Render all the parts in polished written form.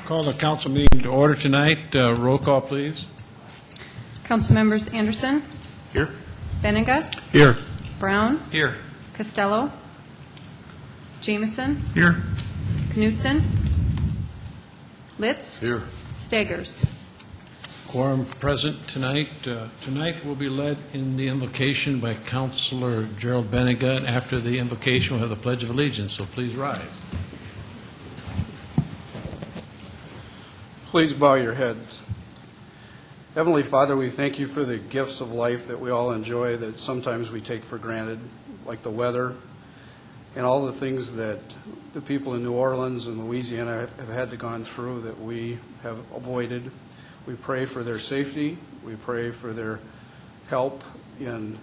Call the council meeting to order tonight. Roll call, please. Council members Anderson. Here. Benega. Here. Brown. Here. Costello. Jameson. Here. Knutson. Litz. Here. Staggers. Quorum present tonight. Tonight will be led in the invocation by Councilor Gerald Benega. After the invocation, we'll have the Pledge of Allegiance, so please rise. Please bow your heads. Heavenly Father, we thank you for the gifts of life that we all enjoy that sometimes we take for granted, like the weather and all the things that the people in New Orleans and Louisiana have had to gone through that we have avoided. We pray for their safety. We pray for their help and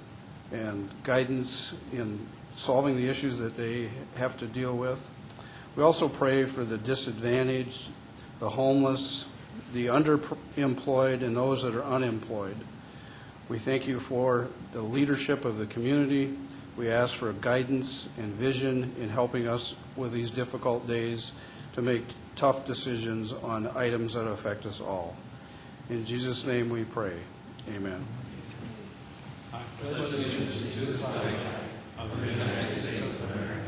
guidance in solving the issues that they have to deal with. We also pray for the disadvantaged, the homeless, the underemployed, and those that are unemployed. We thank you for the leadership of the community. We ask for guidance and vision in helping us with these difficult days to make tough decisions on items that affect us all. In Jesus' name we pray. Amen. I pledge allegiance to the flag of the United States of America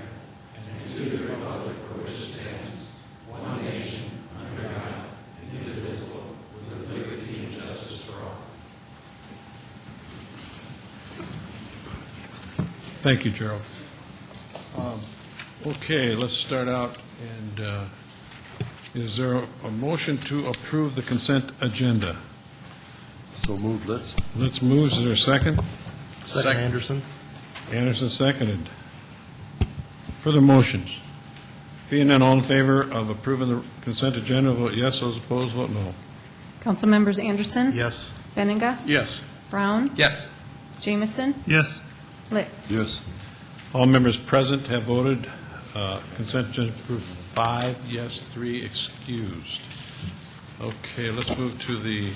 and to the republic for which it stands, one nation, under God, indivisible, with liberty and justice for all. Thank you, Gerald. Okay, let's start out. And is there a motion to approve the consent agenda? So moved. Let's move. Is there a second? Second. Anderson. Anderson seconded. Further motions? Being none, all in favor of approving the consent agenda, vote yes. Those opposed, vote no. Council members Anderson. Yes. Benega. Yes. Brown. Yes. Jameson. Yes. Litz. Yes. All members present have voted. Consent agenda approved 5 yes, 3 excused. Okay, let's move to the...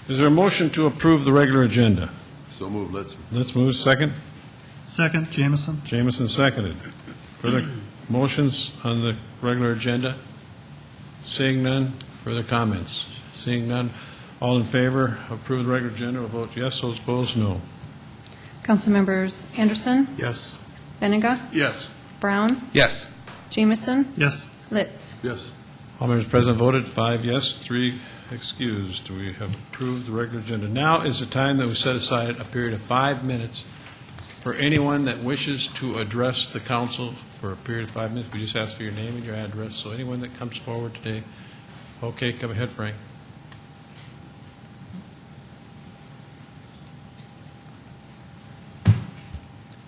Is there a motion to approve the regular agenda? So moved. Let's move. Second? Second, Jameson. Jameson seconded. Further motions on the regular agenda? Seeing none, further comments? Seeing none, all in favor of approving the regular agenda will vote yes. Those opposed, no. Council members Anderson. Yes. Benega. Yes. Brown. Yes. Jameson. Yes. Litz. Yes. All members present voted 5 yes, 3 excused. We have approved the regular agenda. Now is the time that we set aside a period of 5 minutes for anyone that wishes to address the council for a period of 5 minutes. We just ask for your name and your address. So anyone that comes forward today, okay, come ahead, Frank.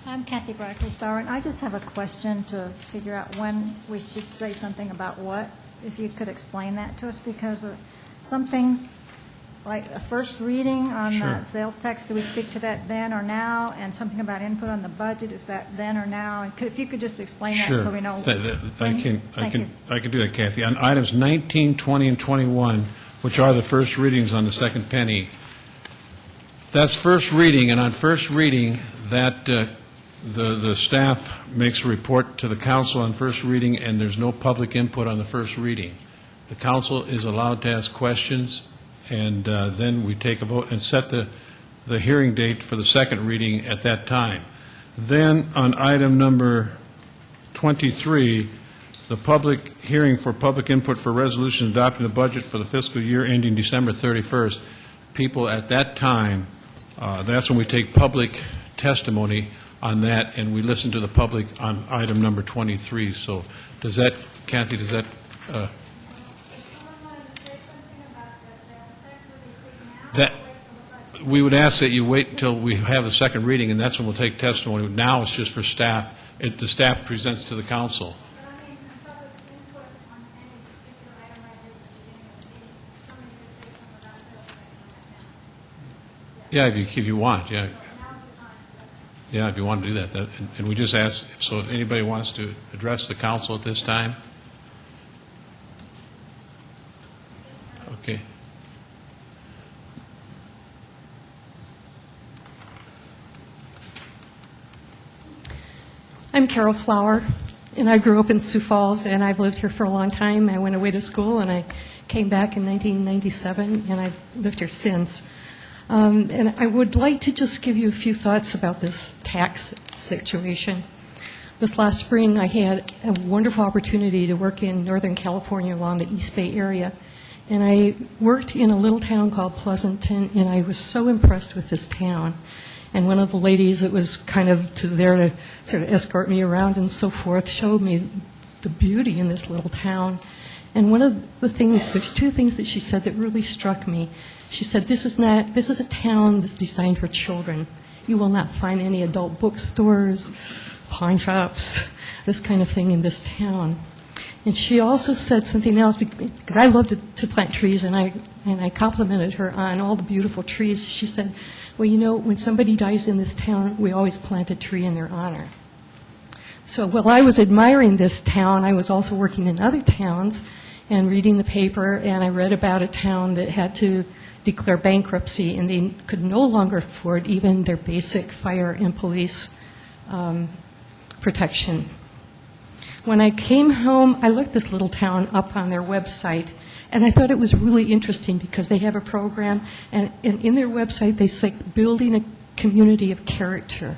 I'm Kathy Brackley-Bauer, and I just have a question to figure out when we should say something about what, if you could explain that to us, because some things, like a first reading on Sure. the sales tax, do we speak to that then or now? And something about input on the budget, is that then or now? And if you could just explain that so we know. I can Thank you. do that, Kathy. On items 19, 20, and 21, which are the first readings on the second penny, that's first reading, and on first reading, that the staff makes a report to the council on first reading, and there's no public input on the first reading. The council is allowed to ask questions, and then we take a vote and set the hearing date for the second reading at that time. Then on item number 23, the public hearing for public input for resolution adopting the budget for the fiscal year ending December 31st. People at that time, that's when we take public testimony on that, and we listen to the public on item number 23. So does that, Kathy, does that... that we would ask that you wait until we have the second reading, and that's when we'll take testimony. Now it's just for staff. The staff presents to the council. Yeah, if you want, yeah. Yeah, if you want to do that. And we just ask, so if anybody wants to address the council at this time? Okay. I'm Carol Flower. And I grew up in Sioux Falls, and I've lived here for a long time. I went away to school, and I came back in 1997, and I've lived here since. And I would like to just give you a few thoughts about this tax situation. This last spring, I had a wonderful opportunity to work in Northern California along the East Bay area. And I worked in a little town called Pleasanton, and I was so impressed with this town. And one of the ladies that was kind of there to sort of escort me around and so forth showed me the beauty in this little town. And one of the things, there's two things that she said that really struck me. She said, this is a town that's designed for children. You will not find any adult bookstores, pawn shops, this kind of thing in this town. And she also said something else, because I love to plant trees, and I complimented her on all the beautiful trees. She said, well, you know, when somebody dies in this town, we always plant a tree in their honor. So while I was admiring this town, I was also working in other towns and reading the paper, and I read about a town that had to declare bankruptcy, and they could no longer afford even their basic fire and police protection. When I came home, I looked this little town up on their website, and I thought it was really interesting because they have a program, and in their website they say building a community of character.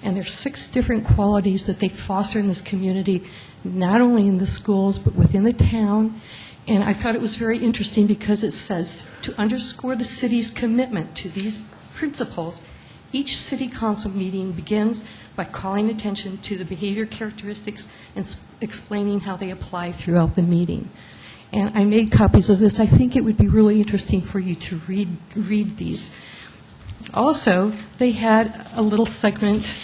And there's 6 different qualities that they foster in this community, not only in the schools but within the town. And I thought it was very interesting because it says, to underscore the city's commitment to these principles, each city council meeting begins by calling attention to the behavior characteristics and explaining how they apply throughout the meeting. And I made copies of this. I think it would be really interesting for you to read these. Also, they had a little segment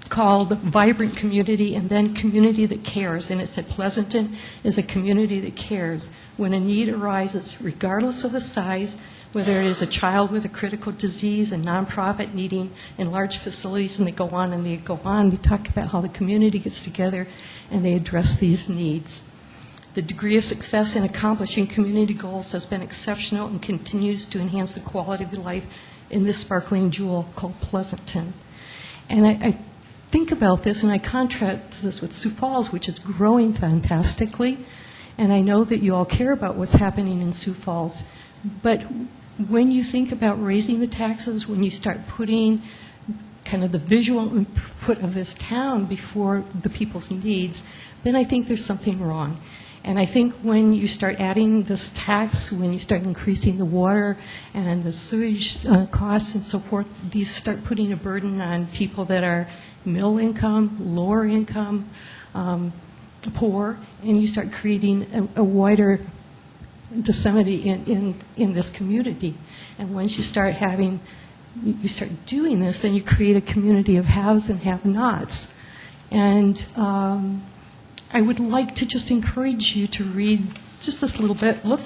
called Vibrant Community and then Community That Cares. And it said Pleasanton is a community that cares. When a need arises, regardless of the size, whether it is a child with a critical disease, a nonprofit needing enlarged facilities, and they go on and they go on. We talk about how the community gets together and they address these needs. The degree of success in accomplishing community goals has been exceptional and continues to enhance the quality of life in this sparkling jewel called Pleasanton. And I think about this and I contrast this with Sioux Falls, which is growing fantastically. And I know that you all care about what's happening in Sioux Falls. But when you think about raising the taxes, when you start putting kind of the visual input of this town before the people's needs, then I think there's something wrong. And I think when you start adding this tax, when you start increasing the water and the sewage costs and so forth, these start putting a burden on people that are middle income, lower income, poor, and you start creating a wider disseminate in this community. And once you start doing this, then you create a community of haves and have-nots. And I would like to just encourage you to read just this little bit. Look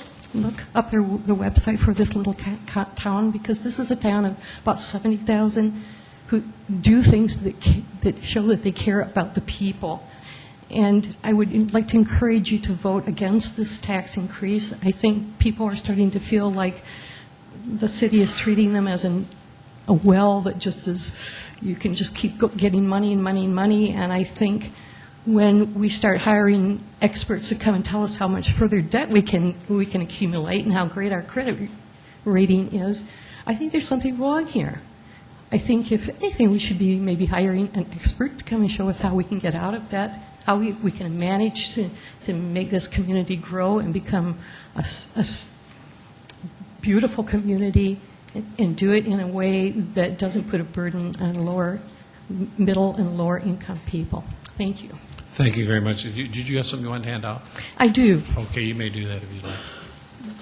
up the website for this little town, because this is a town of about 70,000 who do things that show that they care about the people. And I would like to encourage you to vote against this tax increase. I think people are starting to feel like the city is treating them as a well that just is, you can just keep getting money and money and money. And I think when we start hiring experts to come and tell us how much further debt we can accumulate and how great our credit rating is, I think there's something wrong here. I think if anything, we should be maybe hiring an expert to come and show us how we can get out of debt, how we can manage to make this community grow and become a beautiful community, and do it in a way that doesn't put a burden on middle and lower income people. Thank you. Thank you very much. Did you have something you want to hand out? I do. Okay, you may do that if you'd like.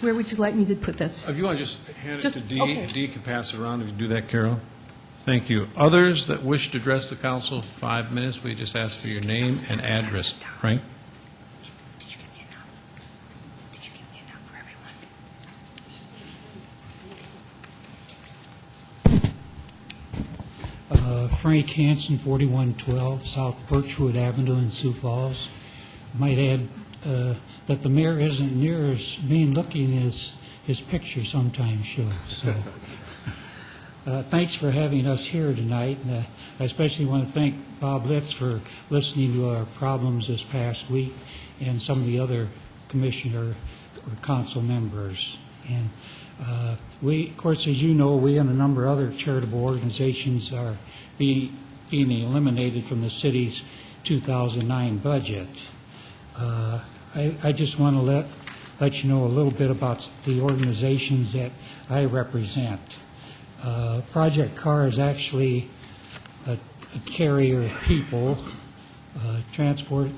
Where would you like me to put this? If you want to just hand it to Dee, okay. Dee can pass it around if you do that, Carol. Thank you. Others that wish to address the council, 5 minutes. We just ask for your name and address. Frank? Did you give me enough? Did you give me enough for everyone? Frank Hansen, 4112 South Birchwood Avenue in Sioux Falls. Might add that the mayor isn't near as mean looking as his picture sometimes shows. So, thanks for having us here tonight. I especially want to thank Bob Litz for listening to our problems this past week, and some of the other commissioner or council members. And we, of course, as you know, we and a number of other charitable organizations are being eliminated from the city's 2009 budget. I just want to let you know a little bit about the organizations that I represent. Project CAR is actually a carrier of people, transport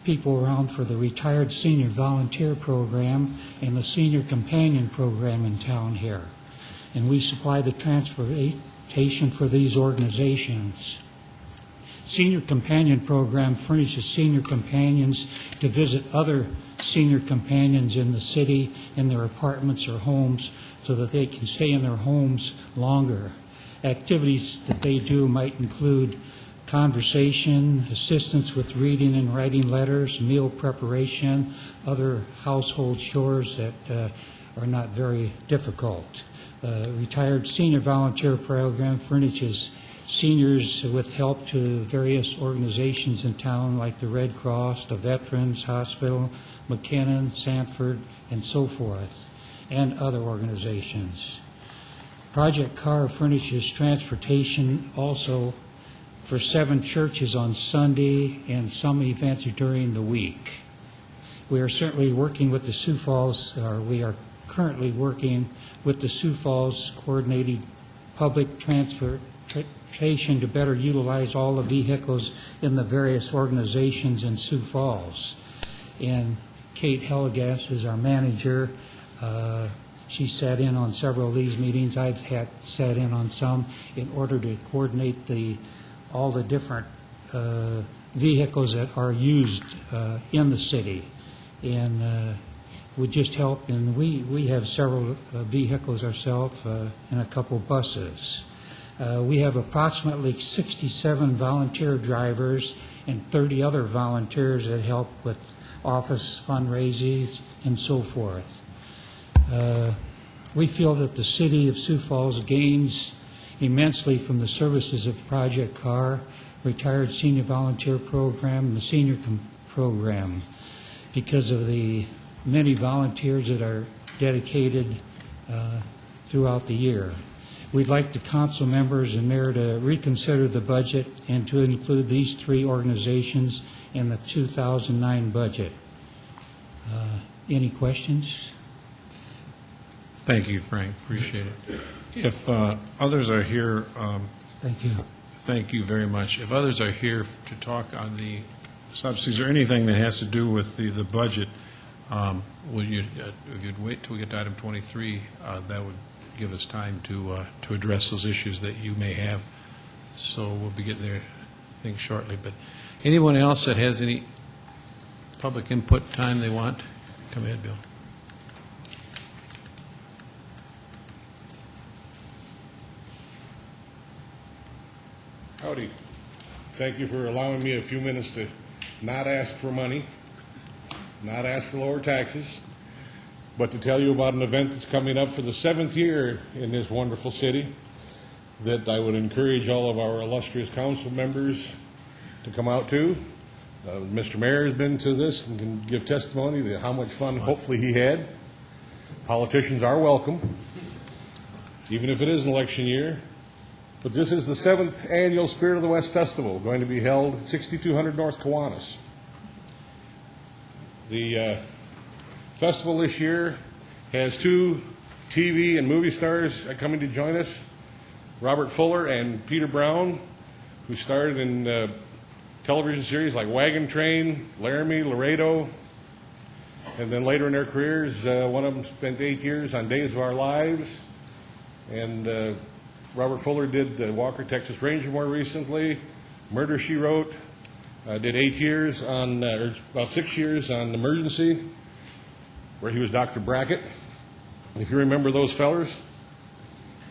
people around for the Retired Senior Volunteer Program and the Senior Companion Program in town here. And we supply the transportation for these organizations. Senior Companion Program furnishes senior companions to visit other senior companions in the city in their apartments or homes so that they can stay in their homes longer. Activities that they do might include conversation, assistance with reading and writing letters, meal preparation, other household chores that are not very difficult. Retired Senior Volunteer Program furnishes seniors with help to various organizations in town like the Red Cross, the Veterans Hospital, McKinnon, Sanford, and so forth, and other organizations. Project CAR furnishes transportation also for 7 churches on Sunday and some events during the week. We are certainly working with the Sioux Falls, or we are currently working with the Sioux Falls Coordinated Public Transportation to better utilize all the vehicles in the various organizations in Sioux Falls. And Kate Hellegas is our manager. She sat in on several of these meetings. I've sat in on some in order to coordinate all the different vehicles that are used in the city. And would just help. And we have several vehicles ourselves and a couple buses. We have approximately 67 volunteer drivers and 30 other volunteers that help with office fundraisers and so forth. We feel that the city of Sioux Falls gains immensely from the services of Project CAR, Retired Senior Volunteer Program, and the Senior Program because of the many volunteers that are dedicated throughout the year. We'd like the council members and mayor to reconsider the budget and to include these 3 organizations in the 2009 budget. Any questions? Thank you, Frank. Appreciate it. If others are here, Thank you. thank you very much. If others are here to talk on the subsidies or anything that has to do with the budget, will you, if you'd wait till we get to item 23, that would give us time to address those issues that you may have. So we'll be getting there, I think, shortly. But anyone else that has any public input time they want? Come ahead, Bill. Howdy. Thank you for allowing me a few minutes to not ask for money, not ask for lower taxes, but to tell you about an event that's coming up for the 7th year in this wonderful city that I would encourage all of our illustrious council members to come out to. Mr. Mayor has been to this and can give testimony to how much fun hopefully he had. Politicians are welcome, even if it is an election year. But this is the 7th annual Spirit of the West Festival, going to be held at 6200 North Kiwanis. The festival this year has 2 TV and movie stars coming to join us, Robert Fuller and Peter Brown, who starred in television series like Wagon Train, Laramie, Laredo, and then later in their careers, one of them spent 8 years on Days of Our Lives, and Robert Fuller did Walker, Texas Ranger more recently, Murder, She Wrote, did 8 years on, or about 6 years on Emergency, where he was Dr. Brackett. And if you remember those fellers,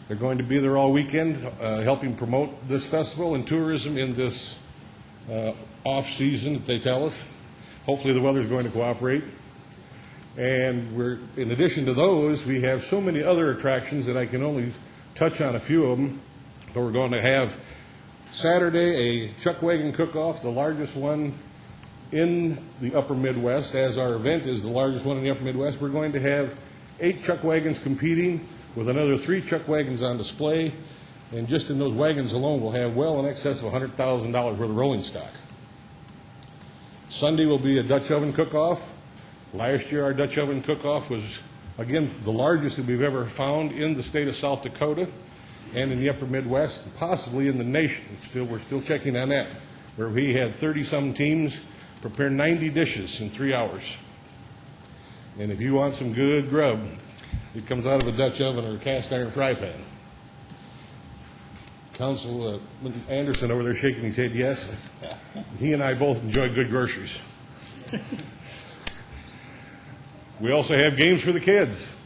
they're going to be there all weekend helping promote this festival and tourism in this off-season that they tell us. Hopefully the weather's going to cooperate. And we're, in addition to those, we have so many other attractions that I can only touch on a few of them. But we're going to have Saturday, a chuck wagon cook-off, the largest one in the upper Midwest. As our event is the largest one in the upper Midwest, we're going to have 8 chuck wagons competing with another 3 chuck wagons on display. And just in those wagons alone, we'll have well in excess of $100,000 worth of rolling stock. Sunday will be a Dutch oven cook-off. Last year, our Dutch oven cook-off was, again, the largest that we've ever found in the state of South Dakota and in the upper Midwest, and possibly in the nation. We're still checking on that, where we had 30-some teams prepare 90 dishes in 3 hours. And if you want some good grub, it comes out of a Dutch oven or a cast iron fry pan. Councilman Anderson over there shaking his head yes. He and I both enjoy good groceries. We also have games for the kids.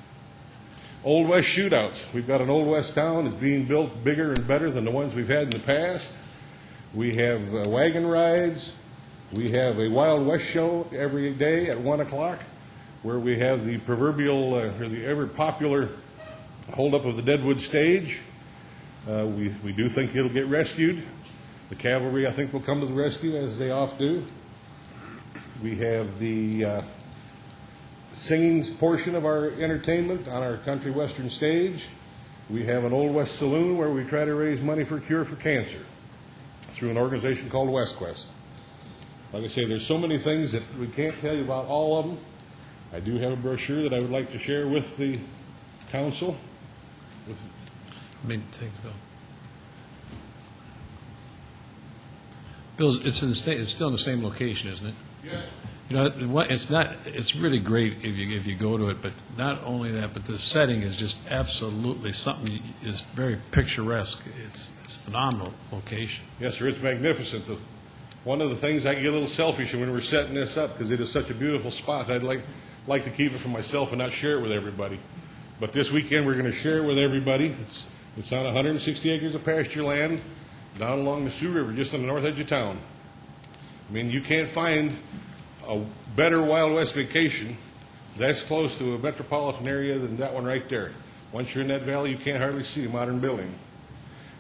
Old West shootouts. We've got an Old West town that's being built bigger and better than the ones we've had in the past. We have wagon rides. We have a Wild West show every day at 1 o'clock, where we have the proverbial or the ever popular holdup of the Deadwood stage. We do think it'll get rescued. The cavalry, I think, will come to the rescue, as they oft do. We have the singing portion of our entertainment on our country western stage. We have an Old West saloon where we try to raise money for a cure for cancer through an organization called WestQuest. Like I say, there's so many things that we can't tell you about all of them. I do have a brochure that I would like to share with the council. Thanks, Bill. Bill, it's still in the same location, isn't it? Yes. You know, it's really great if you go to it, but not only that, but the setting is just absolutely something is very picturesque. It's a phenomenal location. Yes, sir, it's magnificent. One of the things, I get a little selfish when we're setting this up because it is such a beautiful spot. I'd like to keep it for myself and not share it with everybody. But this weekend we're going to share it with everybody. It's on 160 acres of pasture land down along the Sioux River, just on the north edge of town. I mean, you can't find a better Wild West vacation that's close to a metropolitan area than that one right there. Once you're in that valley, you can't hardly see a modern building.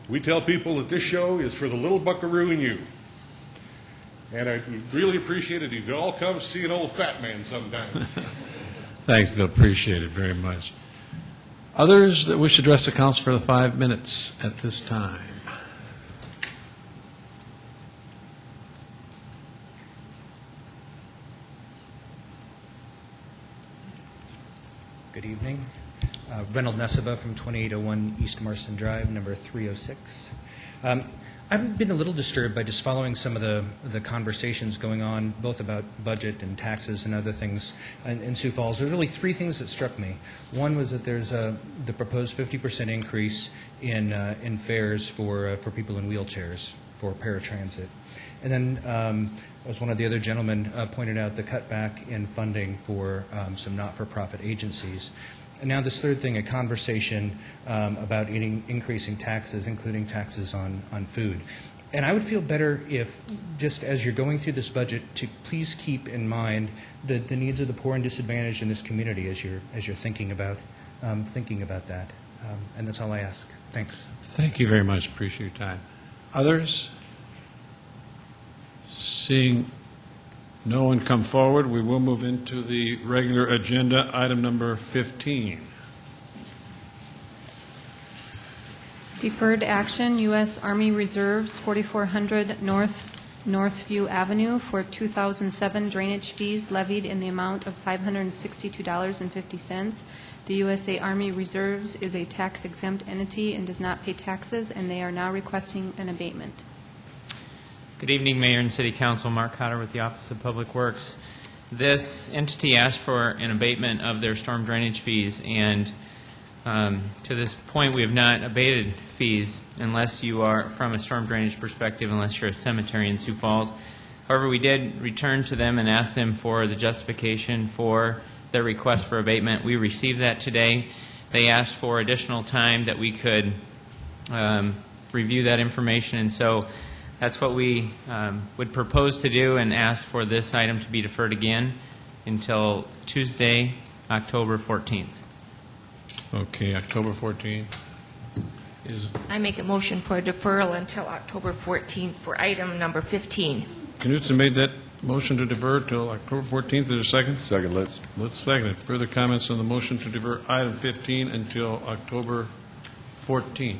We tell people that this show is for the little buckaroo in you. And I really appreciate it if you all come see an old fat man sometime. Thanks, Bill. Appreciate it very much. Others that wish to address the council for the 5 minutes at this time? Good evening. Reynold Neseba from 2801 East Marston Drive, number 306. I've been a little disturbed by just following some of the conversations going on, both about budget and taxes and other things in Sioux Falls. There's really 3 things that struck me. One was that there's the proposed 50% increase in fares for people in wheelchairs for paratransit. And then, as one of the other gentlemen pointed out, the cutback in funding for some not-for-profit agencies. And now this third thing, a conversation about increasing taxes, including taxes on food. And I would feel better if, just as you're going through this budget, to please keep in mind the needs of the poor and disadvantaged in this community as you're thinking about that. And that's all I ask. Thanks. Thank you very much. Appreciate your time. Others? Seeing no one come forward, we will move into the regular agenda, item number 15. Deferred action, U.S. Army Reserves, 4400 Northview Avenue for 2007 drainage fees levied in the amount of $562.50. The USA Army Reserves is a tax-exempt entity and does not pay taxes, and they are now requesting an abatement. Good evening, Mayor and City Council. Mark Cotter with the Office of Public Works. This entity asked for an abatement of their storm drainage fees, and to this point we have not abated fees unless you are, from a storm drainage perspective, unless you're a cemetery in Sioux Falls. However, we did return to them and ask them for the justification for their request for abatement. We received that today. They asked for additional time that we could review that information, and so that's what we would propose to do, and ask for this item to be deferred again until Tuesday, October 14th. Okay, October 14th. I make a motion for a deferral until October 14th for item number 15. Knutson made that motion to defer till October 14th. Is there a second? Second, Litz. Let's second it. Further comments on the motion to defer item 15 until October 14th?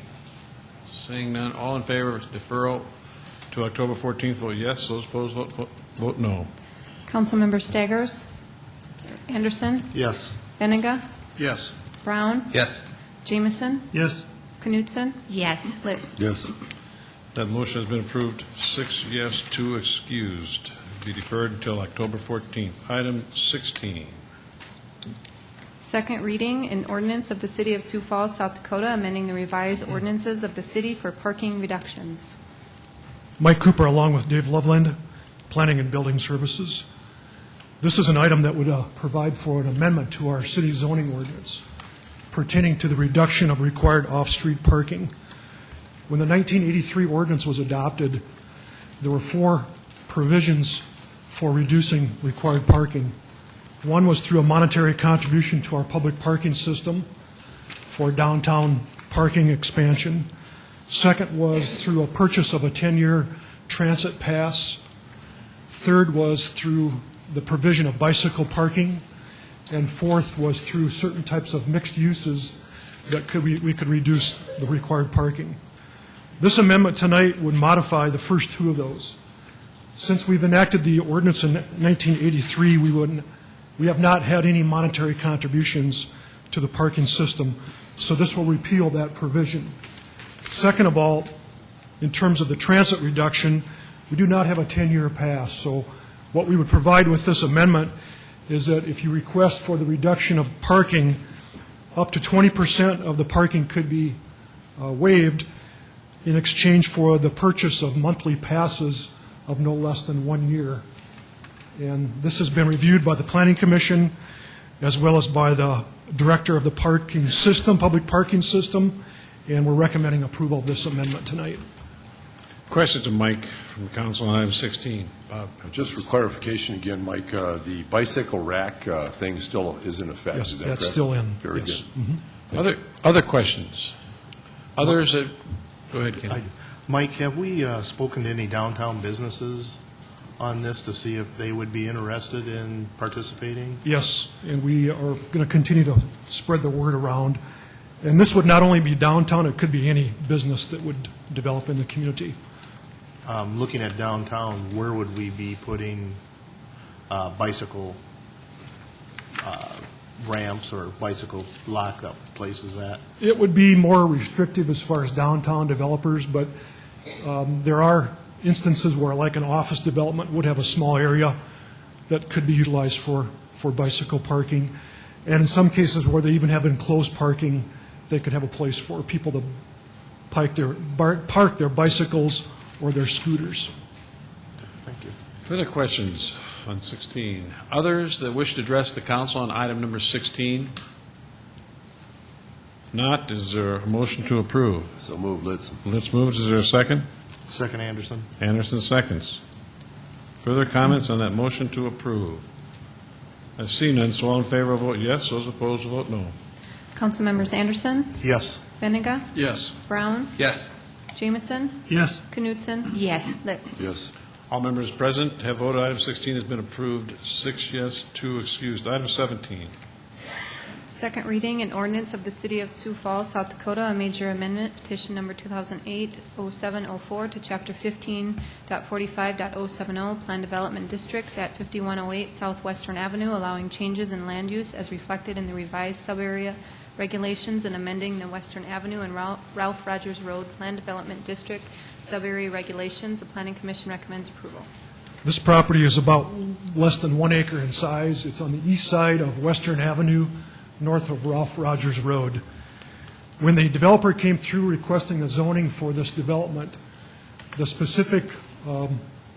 Seeing none, all in favor of deferral to October 14th, vote yes. Those opposed, vote no. Councilmember Staggers? Anderson? Yes. Benega? Yes. Brown? Yes. Jameson? Yes. Knutson? Yes. Litz? Yes. That motion has been approved. 6 yes, 2 excused. Be deferred until October 14th. Item 16. Second reading, an ordinance of the City of Sioux Falls, South Dakota, amending the revised ordinances of the city for parking reductions. Mike Cooper, along with Dave Loveland, Planning and Building Services. This is an item that would provide for an amendment to our city zoning ordinance pertaining to the reduction of required off-street parking. When the 1983 ordinance was adopted, there were 4 provisions for reducing required parking. One was through a monetary contribution to our public parking system for downtown parking expansion. Second was through a purchase of a 10-year transit pass. Third was through the provision of bicycle parking. And fourth was through certain types of mixed uses that we could reduce the required parking. This amendment tonight would modify the first 2 of those. Since we've enacted the ordinance in 1983, we have not had any monetary contributions to the parking system, so this will repeal that provision. Second of all, in terms of the transit reduction, we do not have a 10-year pass, so what we would provide with this amendment is that if you request for the reduction of parking, up to 20% of the parking could be waived in exchange for the purchase of monthly passes of no less than 1 year. And this has been reviewed by the Planning Commission as well as by the Director of the Parking System, Public Parking System, and we're recommending approval of this amendment tonight. Question to Mike from the council on item 16. Bob? Just for clarification again, Mike, the bicycle rack thing still is in effect. Yes, is that that's correct? still in. Very Yes. good. Other questions? Others that, go ahead, Ken. Mike, have we spoken to any downtown businesses on this to see if they would be interested in participating? Yes, and we are going to continue to spread the word around. And this would not only be downtown, it could be any business that would develop in the community. Looking at downtown, where would we be putting bicycle ramps or bicycle lock-up places at? It would be more restrictive as far as downtown developers, but there are instances where, like an office development, would have a small area that could be utilized for bicycle parking. And in some cases where they even have enclosed parking, they could have a place for people to park their bicycles or their scooters. Thank you. Further questions on 16? Others that wish to address the council on item number 16? If not, is there a motion to approve? So move, Litz. Let's move. Is there a second? Second, Anderson. Anderson seconds. Further comments on that motion to approve? I see none, so all in favor vote yes, those opposed vote no. Councilmembers Anderson? Yes. Benega? Yes. Brown? Yes. Jameson? Yes. Knutson? Yes. Litz? Yes. All members present have voted. Item 16 has been approved. 6 yes, 2 excused. Item 17. Second reading, an ordinance of the City of Sioux Falls, South Dakota, a major amendment, petition number 2008-0704 to Chapter 15.45.070, Plan Development Districts at 5108 Southwestern Avenue, allowing changes in land use as reflected in the revised sub-area regulations and amending the Western Avenue and Ralph Rogers Road Plan Development District sub-area regulations. The Planning Commission recommends approval. This property is about less than 1 acre in size. It's on the east side of Western Avenue, north of Ralph Rogers Road. When the developer came through requesting a zoning for this development, the specific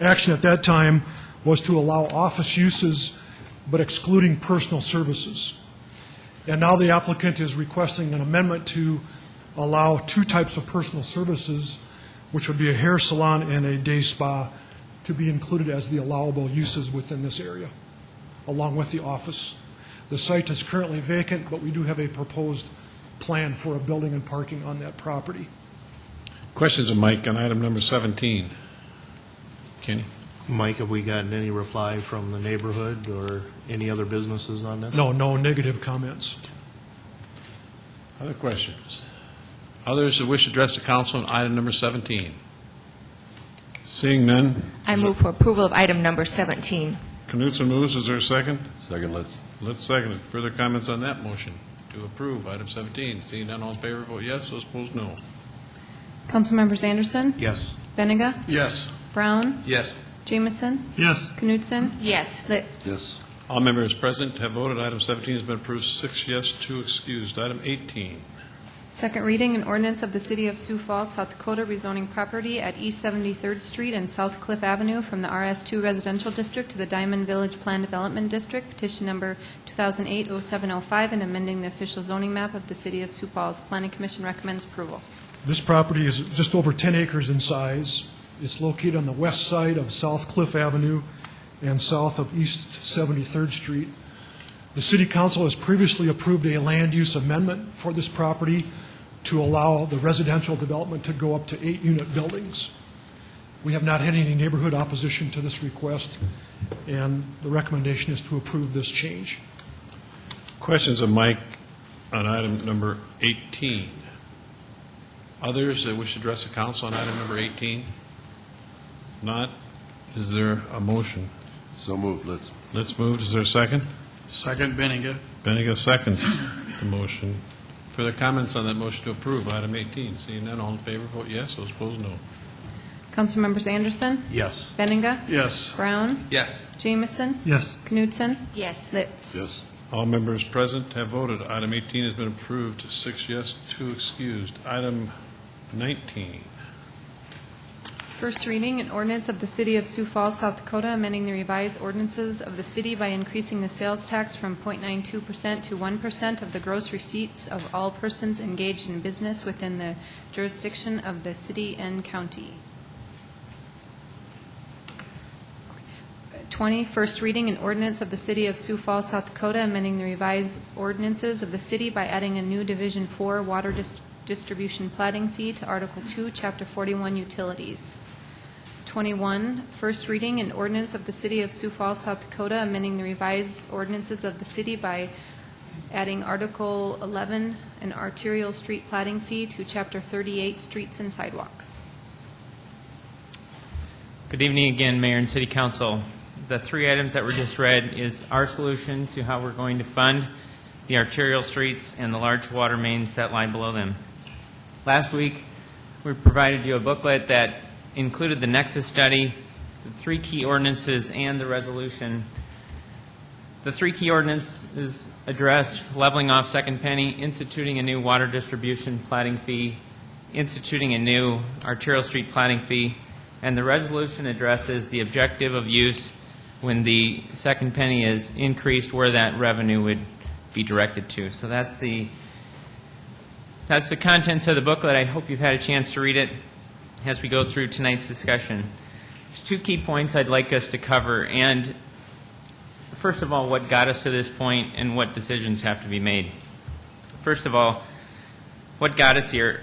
action at that time was to allow office uses but excluding personal services. And now the applicant is requesting an amendment to allow 2 types of personal services, which would be a hair salon and a day spa, to be included as the allowable uses within this area, along with the office. The site is currently vacant, but we do have a proposed plan for a building and parking on that property. Questions of Mike on item number 17? Kenny? Mike, have we gotten any reply from the neighborhood or any other businesses on this? No negative comments. Other questions? Others that wish to address the council on item number 17? Seeing none, I move for approval of item number 17. Knutson moves. Is there a second? Second, let's. Let's second it. Further comments on that motion to approve item 17? Seeing none, all in favor, vote yes. Those opposed, no. Councilmembers Anderson, Yes. Benega, Yes. Brown, Yes. Jamison, Yes. Knutson, Yes. Litz. Yes. All members present have voted. Item 17 has been approved, 6 yes, 2 excused. Item 18. Second reading, an ordinance of the City of Sioux Falls, South Dakota, rezoning property at East 73rd Street and South Cliff Avenue from the RS2 Residential District to the Diamond Village Plan Development District, petition number 2008-0705, and amending the official zoning map of the City of Sioux Falls. Planning Commission recommends approval. This property is just over 10 acres in size. It's located on the west side of South Cliff Avenue and south of East 73rd Street. The City Council has previously approved a land use amendment for this property to allow the residential development to go up to 8-unit buildings. We have not had any neighborhood opposition to this request, and the recommendation is to approve this change. Questions of Mike on item number 18? Others that wish to address the council on item number 18? Not? Is there a motion? So moved, let's. Let's move. Is there a second? Second, Benega. Benega seconds the motion. Further comments on that motion to approve item 18? Seeing none, all in favor, vote yes. Those opposed, no. Councilmembers Anderson, Yes. Benega, Yes. Brown, Yes. Jamison, Yes. Knutson, Yes. Litz. Yes. All members present have voted. Item 18 has been approved, 6 yes, 2 excused. Item 19. First reading, an ordinance of the City of Sioux Falls, South Dakota, amending the revised ordinances of the city by increasing the sales tax from 0.92% to 1% of the gross receipts of all persons engaged in business within the jurisdiction of the city and county. 20, first reading, an ordinance of the City of Sioux Falls, South Dakota, amending the revised ordinances of the city by adding a new Division 4 water distribution plating fee to Article 2, Chapter 41, Utilities. 21, first reading, an ordinance of the City of Sioux Falls, South Dakota, amending the revised ordinances of the city by adding Article 11, an arterial street plating fee to Chapter 38, Streets and Sidewalks. Good evening again, Mayor and City Council. The 3 items that were just read is our solution to how we're going to fund the arterial streets and the large water mains that lie below them. Last week, we provided you a booklet that included the Nexus study, the 3 key ordinances, and the resolution. The 3 key ordinances address leveling off second penny, instituting a new water distribution plating fee, instituting a new arterial street plating fee, and the resolution addresses the objective of use when the second penny is increased, where that revenue would be directed to. So that's the contents of the booklet. I hope you've had a chance to read it as we go through tonight's discussion. There's 2 key points I'd like us to cover, and first of all, what got us to this point and what decisions have to be made. First of all, what got us here.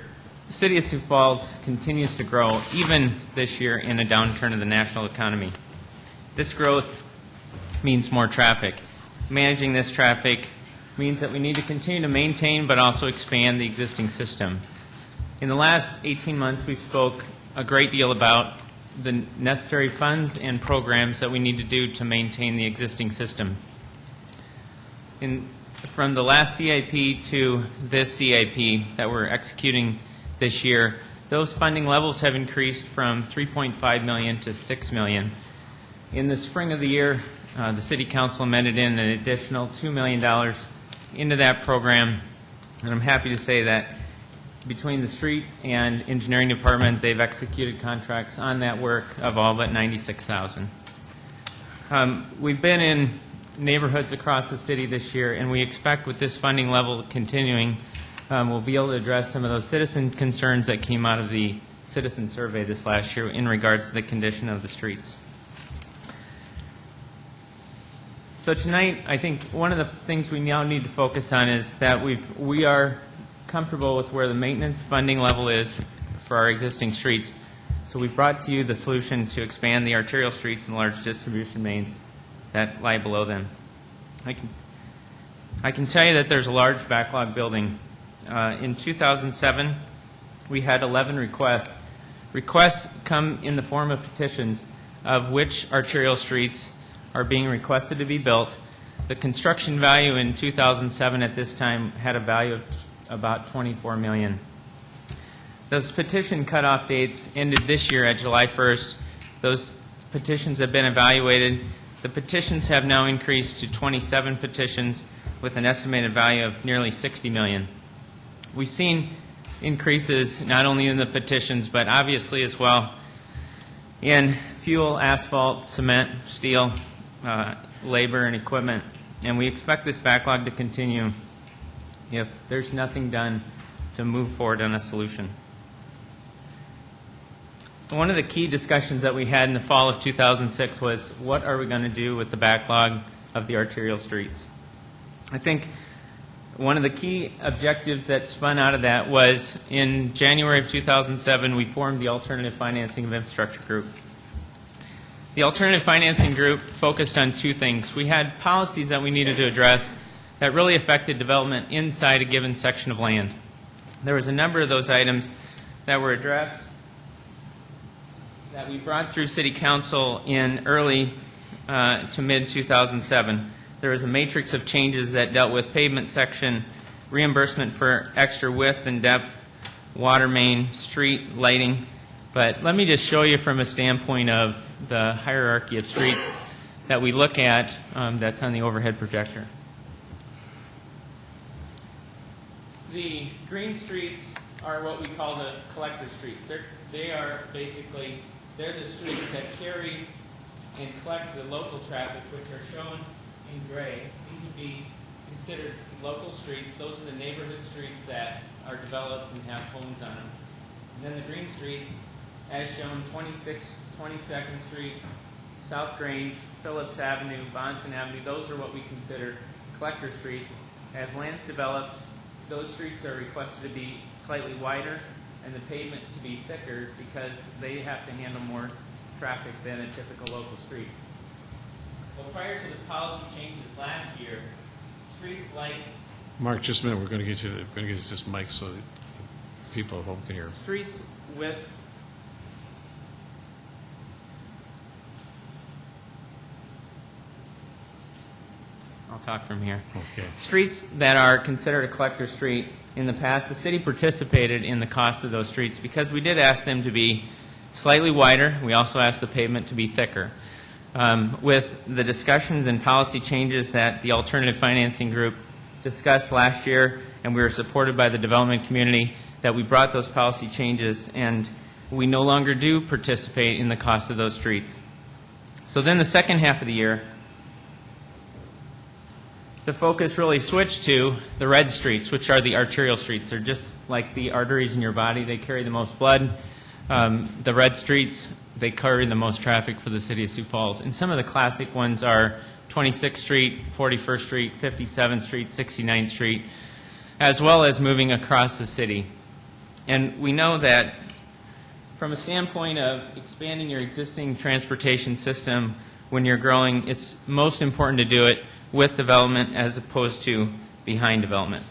The City of Sioux Falls continues to grow, even this year in a downturn of the national economy. This growth means more traffic. Managing this traffic means that we need to continue to maintain but also expand the existing system. In the last 18 months, we've spoke a great deal about the necessary funds and programs that we need to do to maintain the existing system. From the last CIP to this CIP that we're executing this year, those funding levels have increased from $3.5 million to $6 million. In the spring of the year, the City Council amended in an additional $2 million into that program, and I'm happy to say that between the street and engineering department, they've executed contracts on that work of all but $96,000. We've been in neighborhoods across the city this year, and we expect with this funding level continuing, we'll be able to address some of those citizen concerns that came out of the citizen survey this last year in regards to the condition of the streets. So tonight, I think one of the things we now need to focus on is that we are comfortable with where the maintenance funding level is for our existing streets. So we brought to you the solution to expand the arterial streets and large distribution mains that lie below them. I can tell you that there's a large backlog building. In 2007, we had 11 requests. Requests come in the form of petitions of which arterial streets are being requested to be built. The construction value in 2007 at this time had a value of about $24 million. Those petition cutoff dates ended this year at July 1st. Those petitions have been evaluated. The petitions have now increased to 27 petitions with an estimated value of nearly $60 million. We've seen increases not only in the petitions, but obviously as well in fuel, asphalt, cement, steel, labor, and equipment. And we expect this backlog to continue if there's nothing done to move forward on a solution. One of the key discussions that we had in the fall of 2006 was, what are we going to do with the backlog of the arterial streets? I think one of the key objectives that spun out of that was in January of 2007, we formed the Alternative Financing of Infrastructure Group. The Alternative Financing Group focused on two things. We had policies that we needed to address that really affected development inside a given section of land. There was a number of those items that were addressed that we brought through City Council in early to mid-2007. There was a matrix of changes that dealt with pavement section, reimbursement for extra width and depth, water main, street lighting. But let me just show you from a standpoint of the hierarchy of streets that we look at that's on the overhead projector. The green streets are what we call the collector streets. They are basically, they're the streets that carry and collect the local traffic, which are shown in gray. These would be considered local streets. Those are the neighborhood streets that are developed and have homes on them. And then the green streets, as shown, 22nd Street, South Grange, Phillips Avenue, Bonson Avenue, those are what we consider collector streets. As land's developed, those streets are requested to be slightly wider and the pavement to be thicker because they have to handle more traffic than a typical local street. Well, prior to the policy changes last year, streets like... Mark, just a minute. We're going to get you this mic so that people at home can hear. Streets with... I'll talk from here. Okay. Streets that are considered a collector street, in the past, the city participated in the cost of those streets because we did ask them to be slightly wider. We also asked the pavement to be thicker. With the discussions and policy changes that the Alternative Financing Group discussed last year, and we were supported by the development community, that we brought those policy changes, and we no longer do participate in the cost of those streets. So then the second half of the year, the focus really switched to the red streets, which are the arterial streets. They're just like the arteries in your body. They carry the most blood. The red streets, they carry the most traffic for the city of Sioux Falls. And some of the classic ones are 26th Street, 41st Street, 57th Street, 69th Street, as well as moving across the city. And we know that from a standpoint of expanding your existing transportation system when you're growing, it's most important to do it with development as opposed to behind development.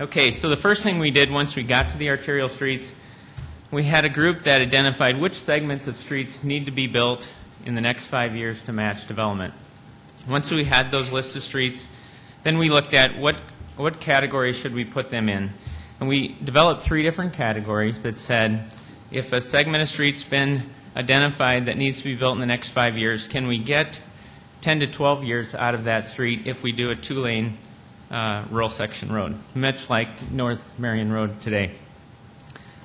Okay, so the first thing we did once we got to the arterial streets, we had a group that identified which segments of streets need to be built in the next 5 years to match development. Once we had those lists of streets, then we looked at what categories should we put them in. And we developed 3 different categories that said, if a segment of street's been identified that needs to be built in the next 5 years, can we get 10 to 12 years out of that street if we do a 2-lane rural section road, much like North Marion Road today.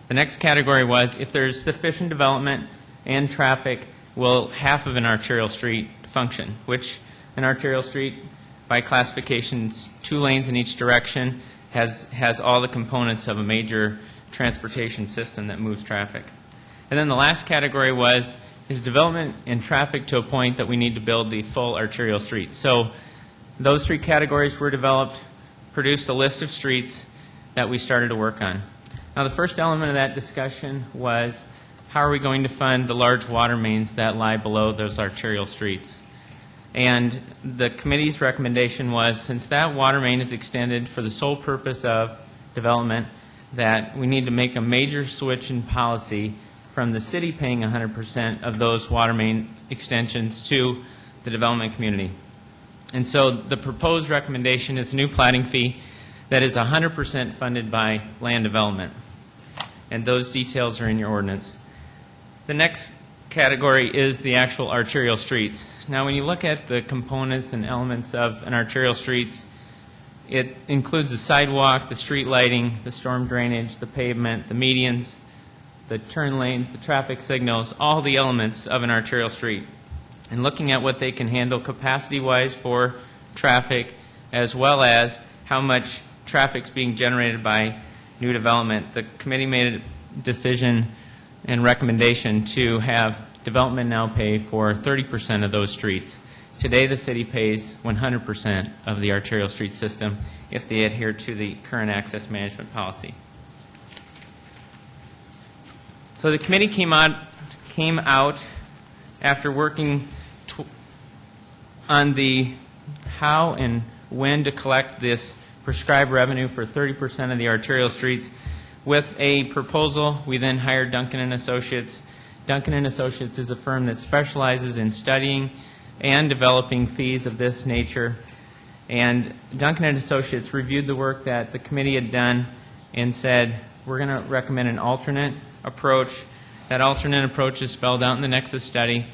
The next category was, if there's sufficient development and traffic, will half of an arterial street function, which an arterial street, by classifications, 2 lanes in each direction, has all the components of a major transportation system that moves traffic. And then the last category was, is development and traffic to a point that we need to build the full arterial street. So those 3 categories were developed, produced a list of streets, that we started to work on. Now, the first element of that discussion was how are we going to fund the large water mains that lie below those arterial streets? And the committee's recommendation was, since that water main is extended for the sole purpose of development, that we need to make a major switch in policy from the city paying 100% of those water main extensions to the development community. And so the proposed recommendation is a new platting fee that is 100% funded by land development. And those details are in your ordinance. The next category is the actual arterial streets. Now, when you look at the components and elements of an arterial streets, it includes the sidewalk, the street lighting, the storm drainage, the pavement, the medians, the turn lanes, the traffic signals, all the elements of an arterial street. And looking at what they can handle capacity-wise for traffic, as well as how much traffic's being generated by new development, the committee made a decision and recommendation to have development now pay for 30% of those streets. Today, the city pays 100% of the arterial street system if they adhere to the current access management policy. So the committee came out after working on the how and when to collect this prescribed revenue for 30% of the arterial streets with a proposal. We then hired Duncan & Associates. Duncan & Associates is a firm that specializes in studying and developing fees of this nature. And Duncan & Associates reviewed the work that the committee had done and said, we're going to recommend an alternate approach. That alternate approach is spelled out in the Nexus study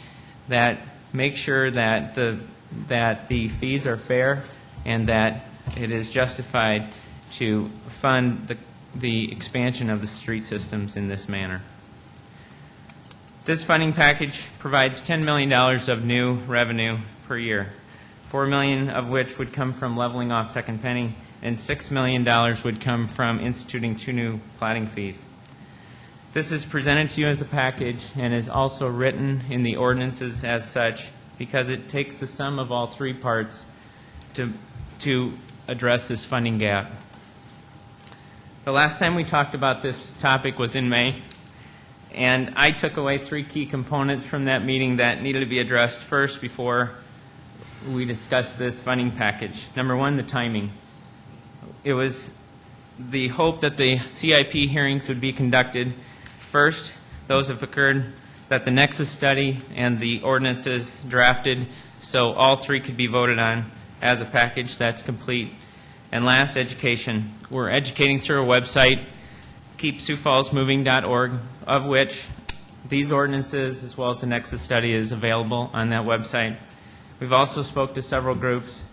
that makes sure that the fees are fair and that it is justified to fund the expansion of the street systems in this manner. This funding package provides $10 million of new revenue per year, $4 million of which would come from leveling off Second Penny, and $6 million would come from instituting 2 new platting fees. This is presented to you as a package and is also written in the ordinances as such because it takes the sum of all 3 parts to address this funding gap. The last time we talked about this topic was in May, and I took away 3 key components from that meeting that needed to be addressed first before we discussed this funding package. Number 1, the timing. It was the hope that the CIP hearings would be conducted first, those have occurred, that the Nexus study and the ordinances drafted so all 3 could be voted on as a package. That's complete. And last, education. We're educating through a website, keepsiouxfallsmoving.org, of which these ordinances as well as the Nexus study is available on that website. We've also spoke to several groups,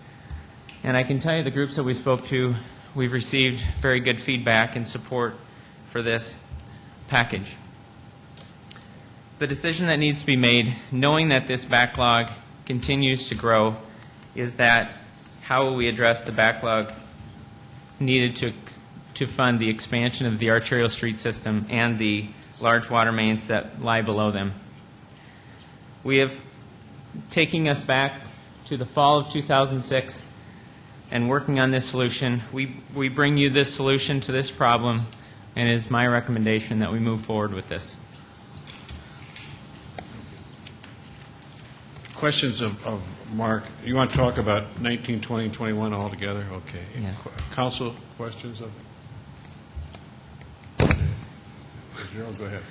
and I can tell you the groups that we spoke to, we've received very good feedback and support for this package. The decision that needs to be made, knowing that this backlog continues to grow, is that how will we address the backlog needed to fund the expansion of the arterial street system and the large water mains that lie below them. We have taking us back to the fall of 2006 and working on this solution. We bring you this solution to this problem, and it is my recommendation that we move forward with this. Questions of Mark? You want to talk about 19, 20, and 21 all together? Okay. Yes. Council, questions of Gerald, go ahead.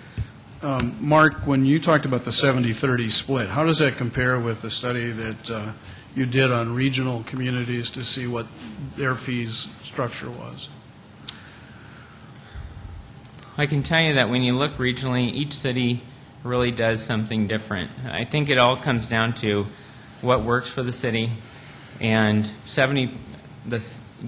Mark, when you talked about the 70-30 split, how does that compare with the study that you did on regional communities to see what their fees structure was? I can tell you that when you look regionally, each city really does something different. I think it all comes down to what works for the city, and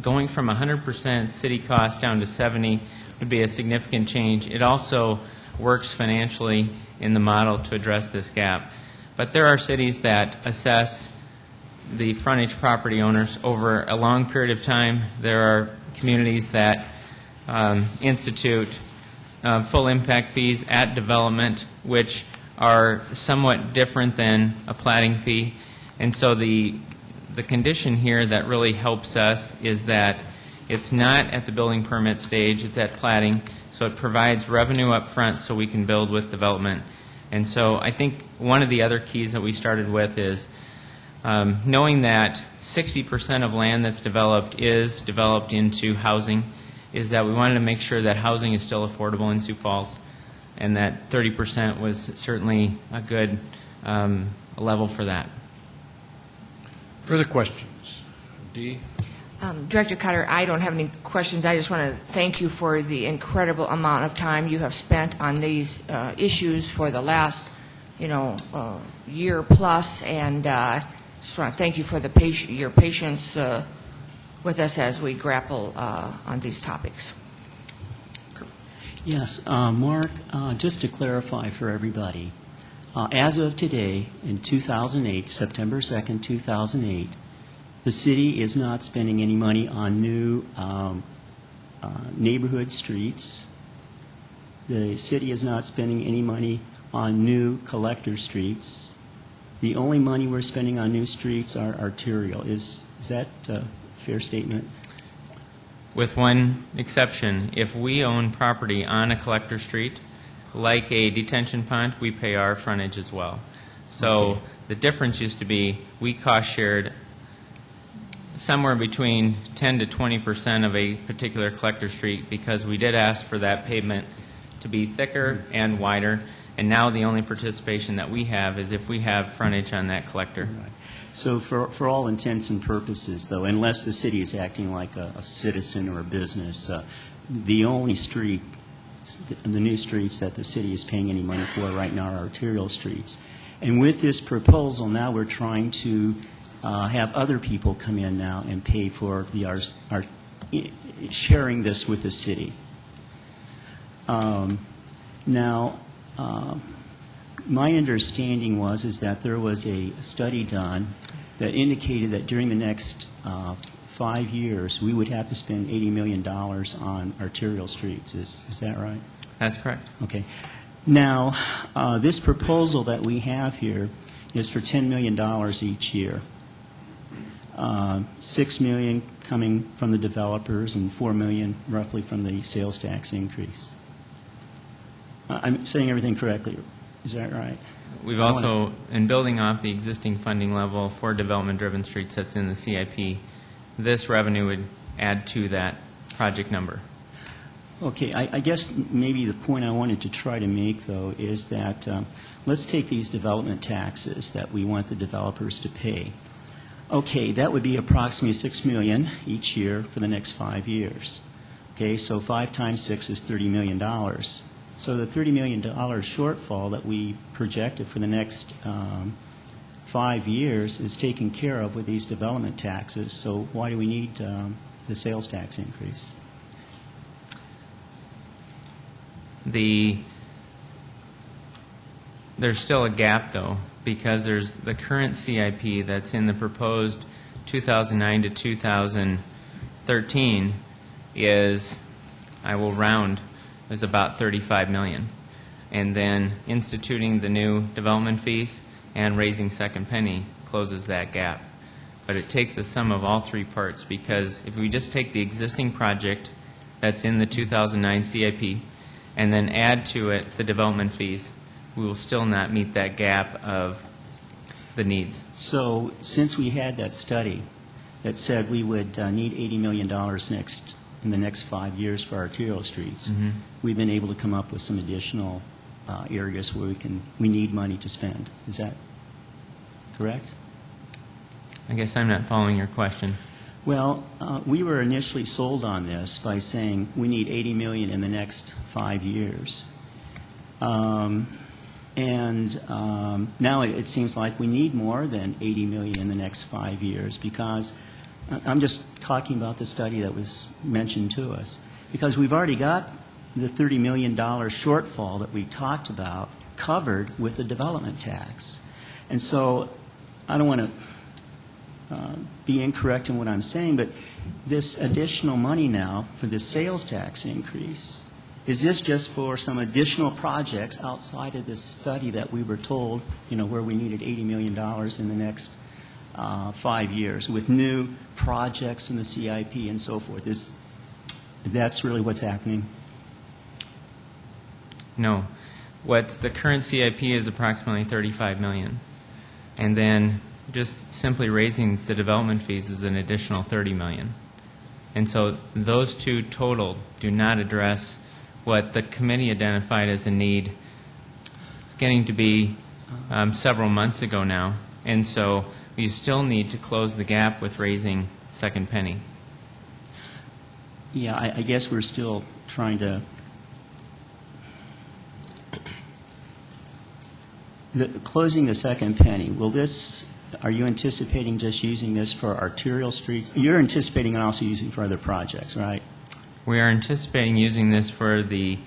going from 100% city cost down to 70 would be a significant change. It also works financially in the model to address this gap. But there are cities that assess the frontage property owners over a long period of time. There are communities that institute full impact fees at development, which are somewhat different than a platting fee. And so the condition here that really helps us is that It's not at the building permit stage, it's at plating, so it provides revenue up front so we can build with development. And so I think one of the other keys that we started with is knowing that 60% of land that's developed is developed into housing, is that we wanted to make sure that housing is still affordable in Sioux Falls, and that 30% was certainly a good level for that. Further questions? Dee? Director Cotter, I don't have any questions. I just want to thank you for the incredible amount of time you have spent on these issues for the last, year plus, and just want to thank you for your patience with us as we grapple on these topics. Yes, Mark, just to clarify for everybody, as of today, in 2008, September 2nd, 2008, the city is not spending any money on new neighborhood streets. The city is not spending any money on new collector streets. The only money we're spending on new streets are arterial. Is that a fair statement? With one exception, if we own property on a collector street, like a detention pond, we pay our frontage as well. So Okay. the difference used to be we cost shared somewhere between 10 to 20% of a particular collector street because we did ask for that pavement to be thicker and wider, and now the only participation that we have is if we have frontage on that collector. Right. So for all intents and purposes, though, unless the city is acting like a citizen or a business, the only street, the new streets that the city is paying any money for right now are arterial streets. And with this proposal, now we're trying to have other people come in now and pay for our sharing this with the city. Now, my understanding is that there was a study done that indicated that during the next 5 years, we would have to spend $80 million on arterial streets. Is that right? That's correct. Okay. Now, this proposal that we have here is for $10 million each year. $6 million coming from the developers and $4 million roughly from the sales tax increase. I'm saying everything correctly. Is that right? We've also, in building off the existing funding level for development-driven streets that's in the CIP, this revenue would add to that project number. Okay, I guess maybe the point I wanted to try to make, though, is that let's take these development taxes that we want the developers to pay. Okay, that would be approximately $6 million each year for the next 5 years. Okay, so 5 times 6 is $30 million. So the $30 million shortfall that we projected for the next 5 years is taken care of with these development taxes. So why do we need the sales tax increase? There's still a gap, though, because there's the current CIP that's in the proposed 2009 to 2013 is, I will round, is about $35 million. And then instituting the new development fees and raising second penny closes that gap. But it takes the sum of all three parts, because if we just take the existing project that's in the 2009 CIP and then add to it the development fees, we will still not meet that gap of the needs. So since we had that study that said we would need $80 million in the next 5 years for arterial streets, we've been able to come up with some additional areas where we need money to spend. Is that correct? I guess I'm not following your question. Well, we were initially sold on this by saying we need $80 million in the next 5 years. Now it seems like we need more than $80 million in the next 5 years, because I'm just talking about the study that was mentioned to us, because we've already got the $30 million shortfall that we talked about covered with the development tax. And so I don't want to be incorrect in what I'm saying, but this additional money now for the sales tax increase, is this just for some additional projects outside of this study that we were told, where we needed $80 million in the next 5 years with new projects in the CIP and so forth. That's really what's happening? No. What the current CIP is approximately $35 million. And then just simply raising the development fees is an additional $30 million. And so those two total do not address what the committee identified as a need. It's getting to be several months ago now. And so you still need to close the gap with raising second penny. Yeah, I guess we're still trying to... Closing the second penny, are you anticipating just using this for arterial streets? You're anticipating and also using for other projects, right? We are anticipating using this for the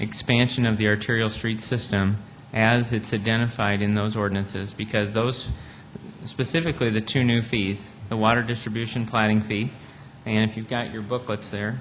expansion of the arterial street system as it's identified in those ordinances, because those, specifically the two new fees, the water distribution platting fee, and if you've got your booklets there,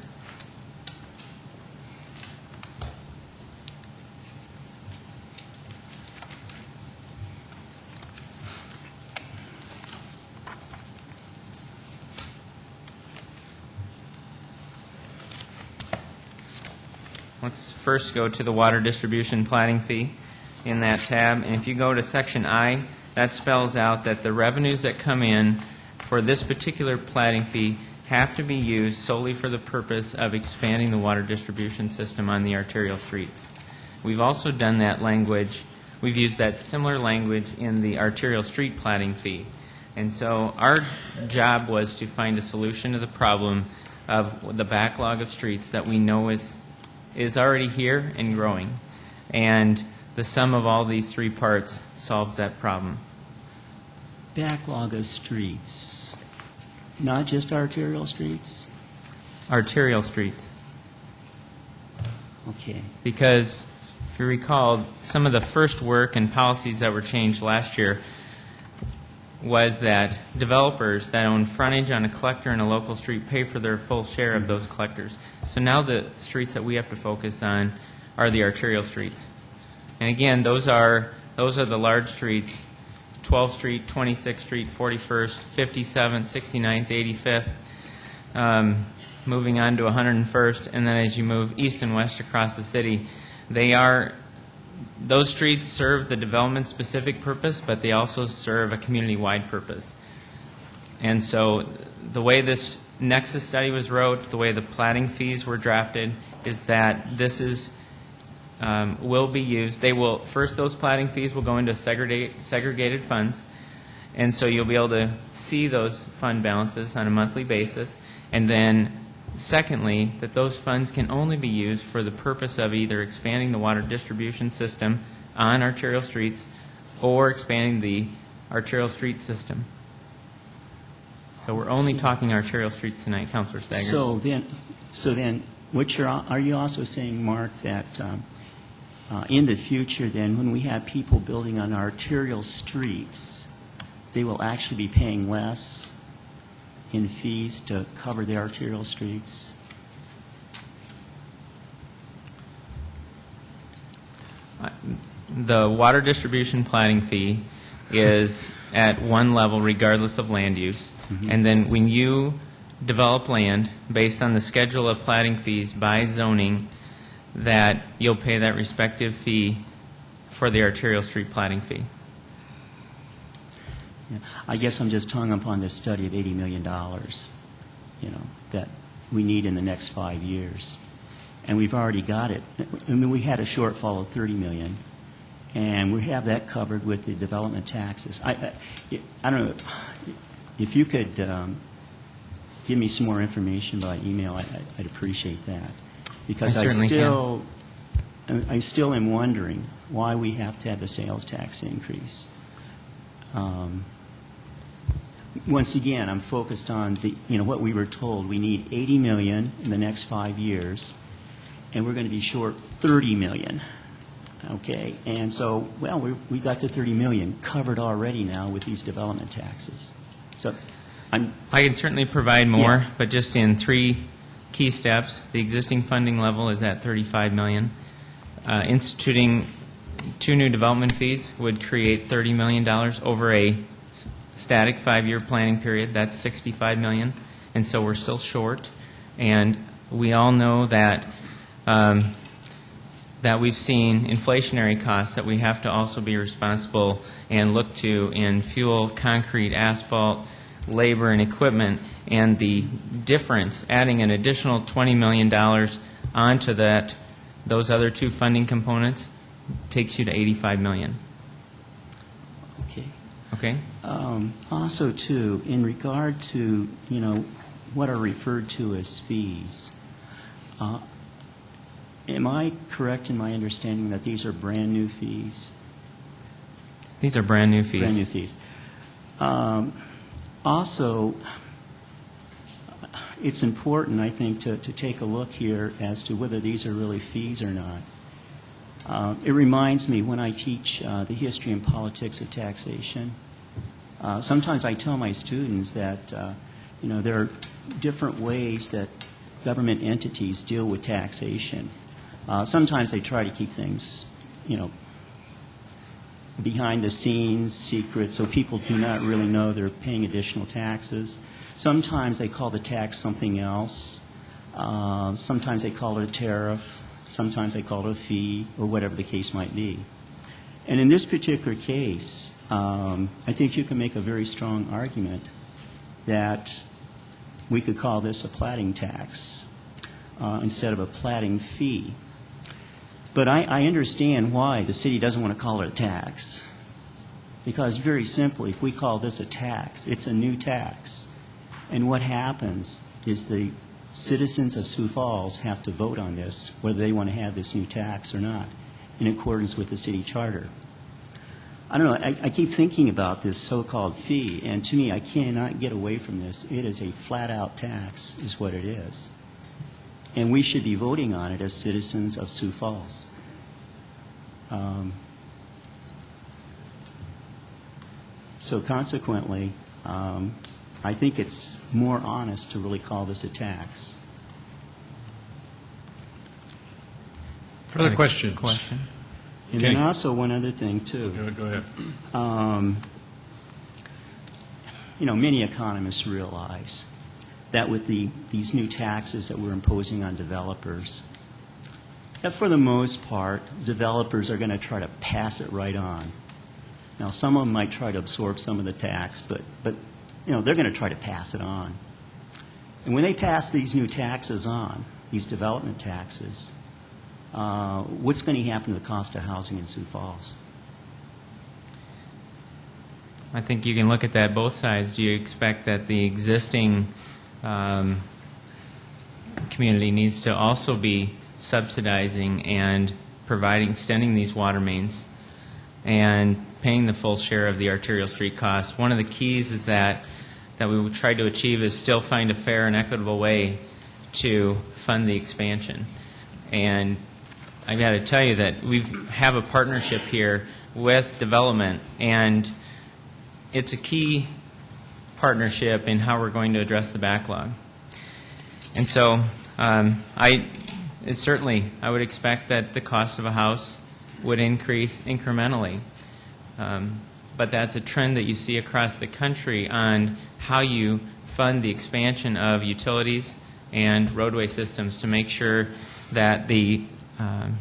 let's first go to the water distribution platting fee in that tab. And if you go to section I, that spells out that the revenues that come in for this particular platting fee have to be used solely for the purpose of expanding the water distribution system on the arterial streets. We've also done that language, we've used that similar language in the arterial street platting fee. And so our job was to find a solution to the problem of the backlog of streets that we know is already here and growing. And the sum of all these three parts solves that problem. Backlog of streets, not just arterial streets? Arterial streets. Okay. Because, if you recall, some of the first work and policies that were changed last year was that developers that own frontage on a collector and a local street pay for their full share of those collectors. So now the streets that we have to focus on are the arterial streets. And again, those are the large streets: 12th Street, 26th Street, 41st, 57th, 69th, 85th, moving on to 101st, and then as you move east and west across the city, those streets serve the development-specific purpose, but they also serve a community-wide purpose. And so the way this Nexus study was wrote, the way the platting fees were drafted, is that this will be used. First, those platting fees will go into segregated funds, and so you'll be able to see those fund balances on a monthly basis. And then, secondly, that those funds can only be used for the purpose of either expanding the water distribution system on arterial streets or expanding the arterial street system. So we're only talking arterial streets tonight, Councilor Staggers. So then, are you also saying, Mark, that in the future, then, when we have people building on arterial streets, they will actually be paying less in fees to cover the arterial streets? The water distribution platting fee is at one level regardless of land use. Mm-hmm. And then when you develop land based on the schedule of platting fees by zoning, that you'll pay that respective fee for the arterial street platting fee. Yeah. I guess I'm just hung up on this study of $80 million, that we need in the next 5 years. And we've already got it. I mean, we had a shortfall of $30 million, and we have that covered with the development taxes. I don't know, if you could give me some more information by email, I'd appreciate that. Because I still am wondering why we have to have the sales tax increase. Once again, I'm focused on what we were told. We need $80 million in the next 5 years, and we're going to be short $30 million. Okay, and so, we got the $30 million covered already now with these development taxes. So, I can certainly provide more, but just in 3 key steps. The existing funding level is at $35 million. Instituting 2 new development fees would create $30 million over a static 5-year planning period. That's $65 million, and so we're still short. And we all know that that we've seen inflationary costs that we have to also be responsible and look to in fuel, concrete, asphalt, labor, and equipment. And the difference, adding an additional $20 million onto those other two funding components, takes you to $85 million. Okay. Okay? Also, too, in regard to, what are referred to as fees, am I correct in my understanding that these are brand-new fees? These are brand-new fees. Brand-new fees. Also, it's important, I think, to take a look here as to whether these are really fees or not. It reminds me when I teach the history and politics of taxation, sometimes I tell my students that, there are different ways that government entities deal with taxation. Sometimes they try to keep things, behind the scenes, secret, so people do not really know they're paying additional taxes. Sometimes they call the tax something else. Sometimes they call it a tariff. Sometimes they call it a fee, or whatever the case might be. And in this particular case, I think you can make a very strong argument that we could call this a platting tax instead of a platting fee. But I understand why the city doesn't want to call it a tax. Because very simply, if we call this a tax, it's a new tax. And what happens is the citizens of Sioux Falls have to vote on this, whether they want to have this new tax or not, in accordance with the city charter. I don't know, I keep thinking about this so-called fee, and to me, I cannot get away from this. It is a flat-out tax, is what it is. And we should be voting on it as citizens of Sioux Falls. So consequently, I think it's more honest to really call this a tax. Further questions? And then also one other thing, too. Go ahead. Many economists realize that with these new taxes that we're imposing on developers, that for the most part, developers are going to try to pass it right on. Now, some of them might try to absorb some of the tax, but they're going to try to pass it on. And when they pass these new taxes on, these development taxes, what's going to happen to the cost of housing in Sioux Falls? I think you can look at that both sides. Do you expect that the existing community needs to also be subsidizing and extending these water mains and paying the full share of the arterial street costs? One of the keys is that we would try to achieve is still find a fair and equitable way to fund the expansion. And I've got to tell you that we have a partnership here with development, and it's a key partnership in how we're going to address the backlog. And so I would expect that the cost of a house would increase incrementally. But that's a trend that you see across the country on how you fund the expansion of utilities and roadway systems to make sure that the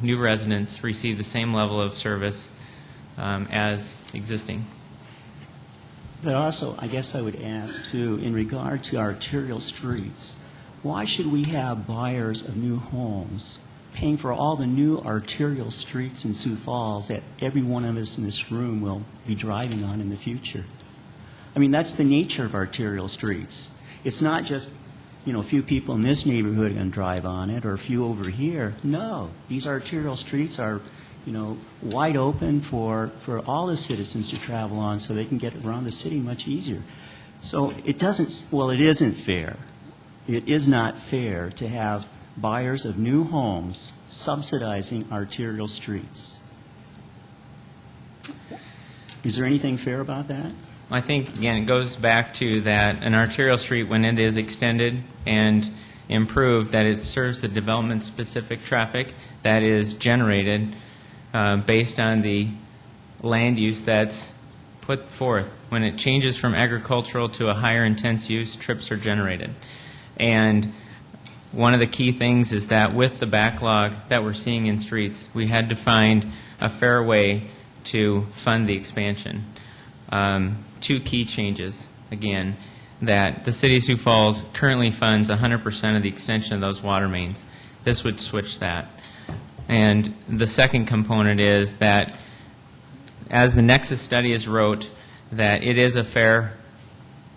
new residents receive the same level of service as existing. But also, I guess I would ask, too, in regard to arterial streets, why should we have buyers of new homes paying for all the new arterial streets in Sioux Falls that every one of us in this room will be driving on in the future? I mean, that's the nature of arterial streets. It's not just, a few people in this neighborhood are going to drive on it or a few over here. No, these arterial streets are, wide open for all the citizens to travel on so they can get around the city much easier. So it isn't fair. It is not fair to have buyers of new homes subsidizing arterial streets. Is there anything fair about that? I think, again, it goes back to that an arterial street, when it is extended and improved, that it serves the development-specific traffic that is generated based on the land use that's put forth. When it changes from agricultural to a higher intense use, trips are generated. And one of the key things is that with the backlog that we're seeing in streets, we had to find a fair way to fund the expansion. Two key changes, again, that the City of Sioux Falls currently funds 100% of the extension of those water mains. This would switch that. And the second component is that, as the Nexus study is wrote, that it is a fair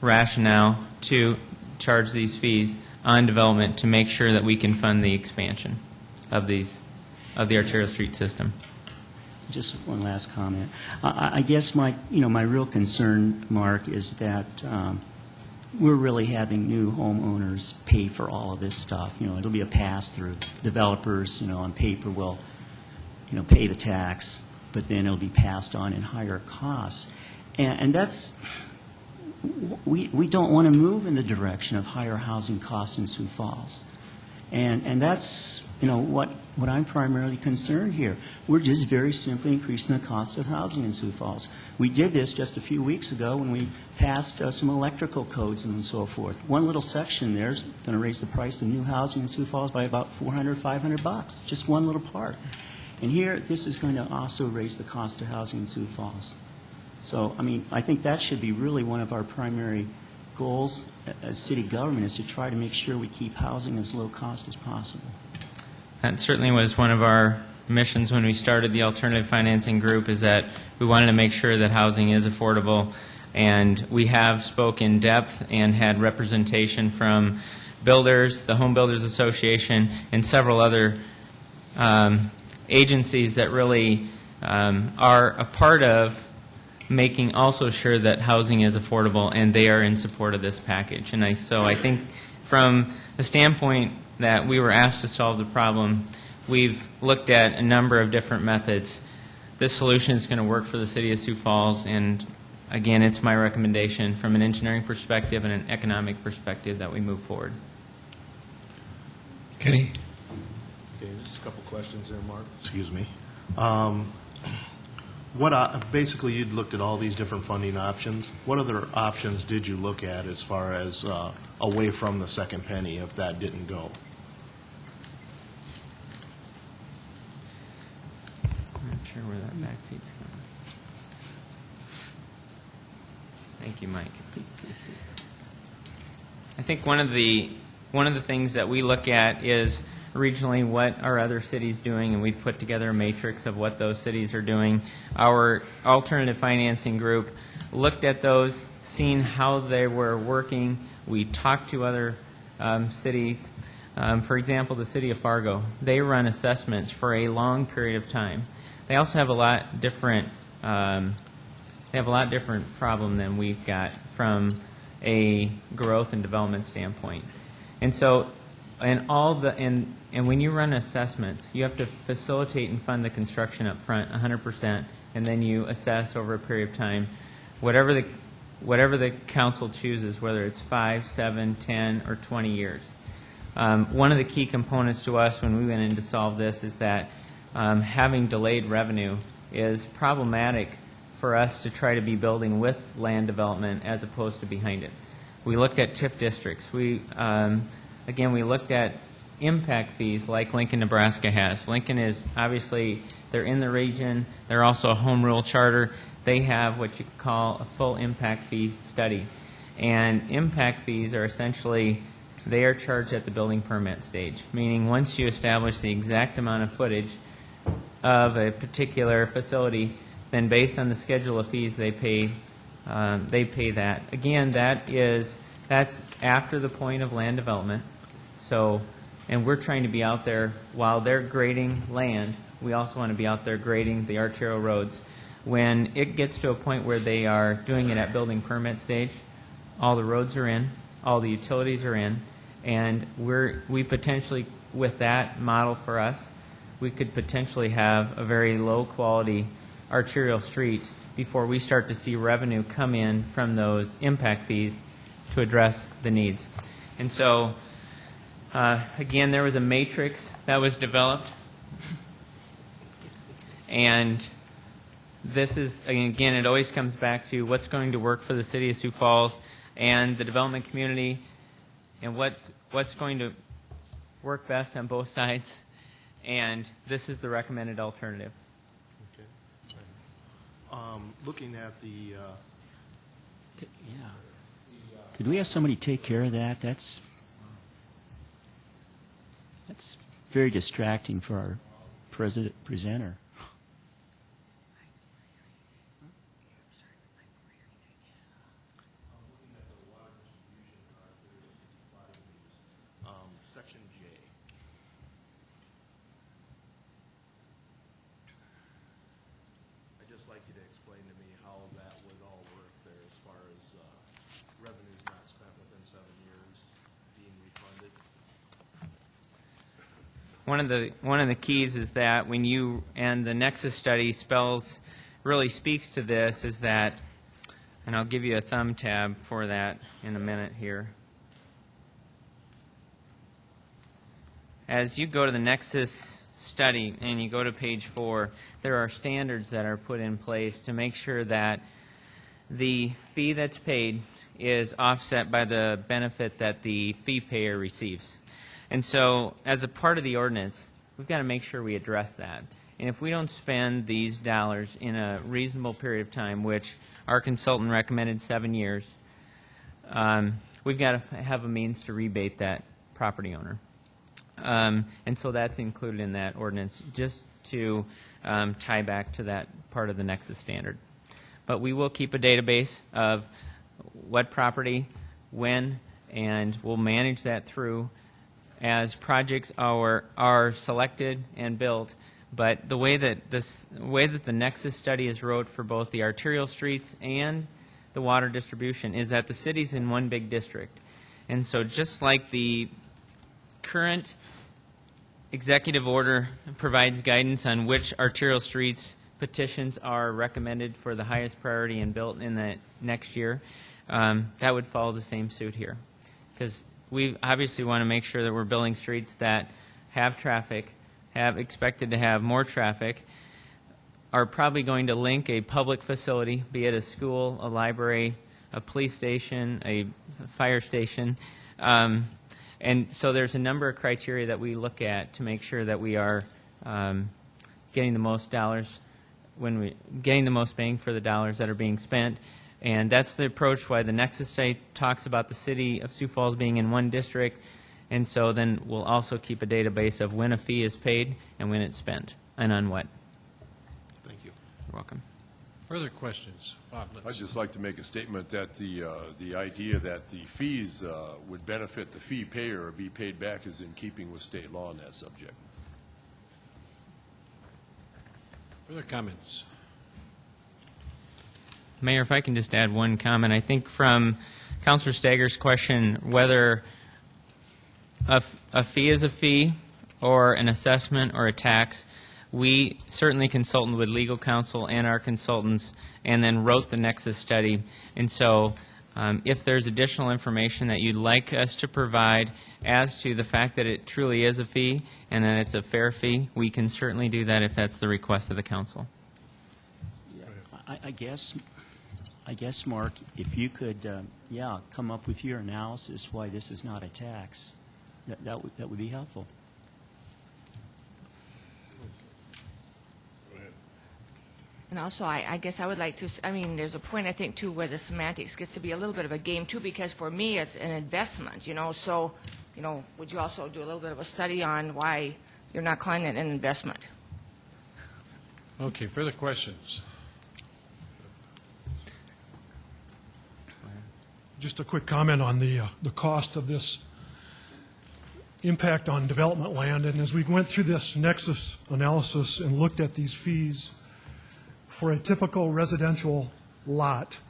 rationale to charge these fees on development to make sure that we can fund the expansion of the arterial street system. Just one last comment. I guess my real concern, Mark, is that we're really having new homeowners pay for all of this stuff. It'll be a pass-through. Developers, on paper will, pay the tax, but then it'll be passed on in higher costs. And that's, we don't want to move in the direction of higher housing costs in Sioux Falls. And that's, what I'm primarily concerned here. We're just very simply increasing the cost of housing in Sioux Falls. We did this just a few weeks ago when we passed some electrical codes and so forth. One little section there is going to raise the price of new housing in Sioux Falls by about $400, $500, just one little part. And here, this is going to also raise the cost of housing in Sioux Falls. So, I think that should be really one of our primary goals as city government, is to try to make sure we keep housing as low cost as possible. That certainly was one of our missions when we started the alternative financing group, is that we wanted to make sure that housing is affordable. And we have spoke in depth and had representation from builders, the Home Builders Association, and several other agencies that really are a part of making also sure that housing is affordable, and they are in support of this package. And so I think from the standpoint that we were asked to solve the problem, we've looked at a number of different methods. This solution is going to work for the City of Sioux Falls, and again, it's my recommendation from an engineering perspective and an economic perspective that we move forward. Kenny? Okay, just a couple questions there, Mark. Excuse me. Basically, you'd looked at all these different funding options. What other options did you look at as far as away from the second penny if that didn't go? I'm not sure where that back feed's going. Thank you, Mike. I think one of the things that we look at is regionally what are other cities doing, and we've put together a matrix of what those cities are doing. Our alternative financing group looked at those, seen how they were working. We talked to other cities. For example, the city of Fargo, they run assessments for a long period of time. They also have a lot different problem than we've got from a growth and development standpoint. And so, and when you run assessments, you have to facilitate and fund the construction up front 100%, and then you assess over a period of time whatever the council chooses, whether it's 5, 7, 10, or 20 years. One of the key components to us when we went in to solve this is that having delayed revenue is problematic for us to try to be building with land development as opposed to behind it. We looked at TIF districts. We looked at impact fees like Lincoln, Nebraska has. Lincoln is obviously, they're in the region. They're also a home rule charter. They have what you could call a full impact fee study. And impact fees are essentially, they are charged at the building permit stage, meaning once you establish the exact amount of footage of a particular facility, then based on the schedule of fees they pay that. Again, that's after the point of land development. So, and we're trying to be out there while they're grading land. We also want to be out there grading the arterial roads. When it gets to a point where they are doing it at building permit stage, all the roads are in, all the utilities are in, and we potentially, with that model for us, we could potentially have a very low quality arterial street before we start to see revenue come in from those impact fees to address the needs. And so, again, there was a matrix that was developed, and this is, again, it always comes back to what's going to work for the city of Sioux Falls and the development community, and what's going to work best on both sides, and this is the recommended alternative. Looking at the, Yeah. Could we have somebody take care of that? That's very distracting for our presenter. Section J. I'd just like you to explain to me how that would all work there as far as revenues not spent within 7 years being refunded. One of the keys is that when you, and the Nexus study really speaks to this, is that, and I'll give you a thumb tab for that in a minute here. As you go to the Nexus study and you go to page 4, there are standards that are put in place to make sure that the fee that's paid is offset by the benefit that the fee payer receives. And so, as a part of the ordinance, we've got to make sure we address that. And if we don't spend these dollars in a reasonable period of time, which our consultant recommended 7 years, we've got to have a means to rebate that property owner. And so that's included in that ordinance, just to tie back to that part of the Nexus standard. But we will keep a database of what property, when, and we'll manage that through as projects are selected and built. But the way that the Nexus study is wrote for both the arterial streets and the water distribution is that the city's in one big district. And so just like the current executive order provides guidance on which arterial streets petitions are recommended for the highest priority and built in the next year, that would follow the same suit here. Because we obviously want to make sure that we're building streets that have traffic, have expected to have more traffic, are probably going to link a public facility, be it a school, a library, a police station, a fire station. And so there's a number of criteria that we look at to make sure that we are getting the most dollars, getting the most bang for the dollars that are being spent. And that's the approach why the Nexus study talks about the city of Sioux Falls being in one district. And so then we'll also keep a database of when a fee is paid and when it's spent and on what. Thank you. You're welcome. Further questions? Bob, I'd just like to make a statement that the idea that the fees would benefit the fee payer or be paid back is in keeping with state law on that subject. Further comments? Mayor, if I can just add one comment. I think from Councilor Stager's question, whether a fee is a fee or an assessment or a tax, we certainly consulted with legal counsel and our consultants and then wrote the Nexus study. And so if there's additional information that you'd like us to provide as to the fact that it truly is a fee and that it's a fair fee, we can certainly do that if that's the request of the council. I guess, Mark, if you could, come up with your analysis why this is not a tax, that would be helpful. And also, I guess I would like to, there's a point, I think, too, where the semantics gets to be a little bit of a game, too, because for me, it's an investment, so, would you also do a little bit of a study on why you're not calling it an investment? Okay, further questions? Just a quick comment on the cost of this impact on development land. And as we went through this Nexus analysis and looked at these fees for a typical residential lot,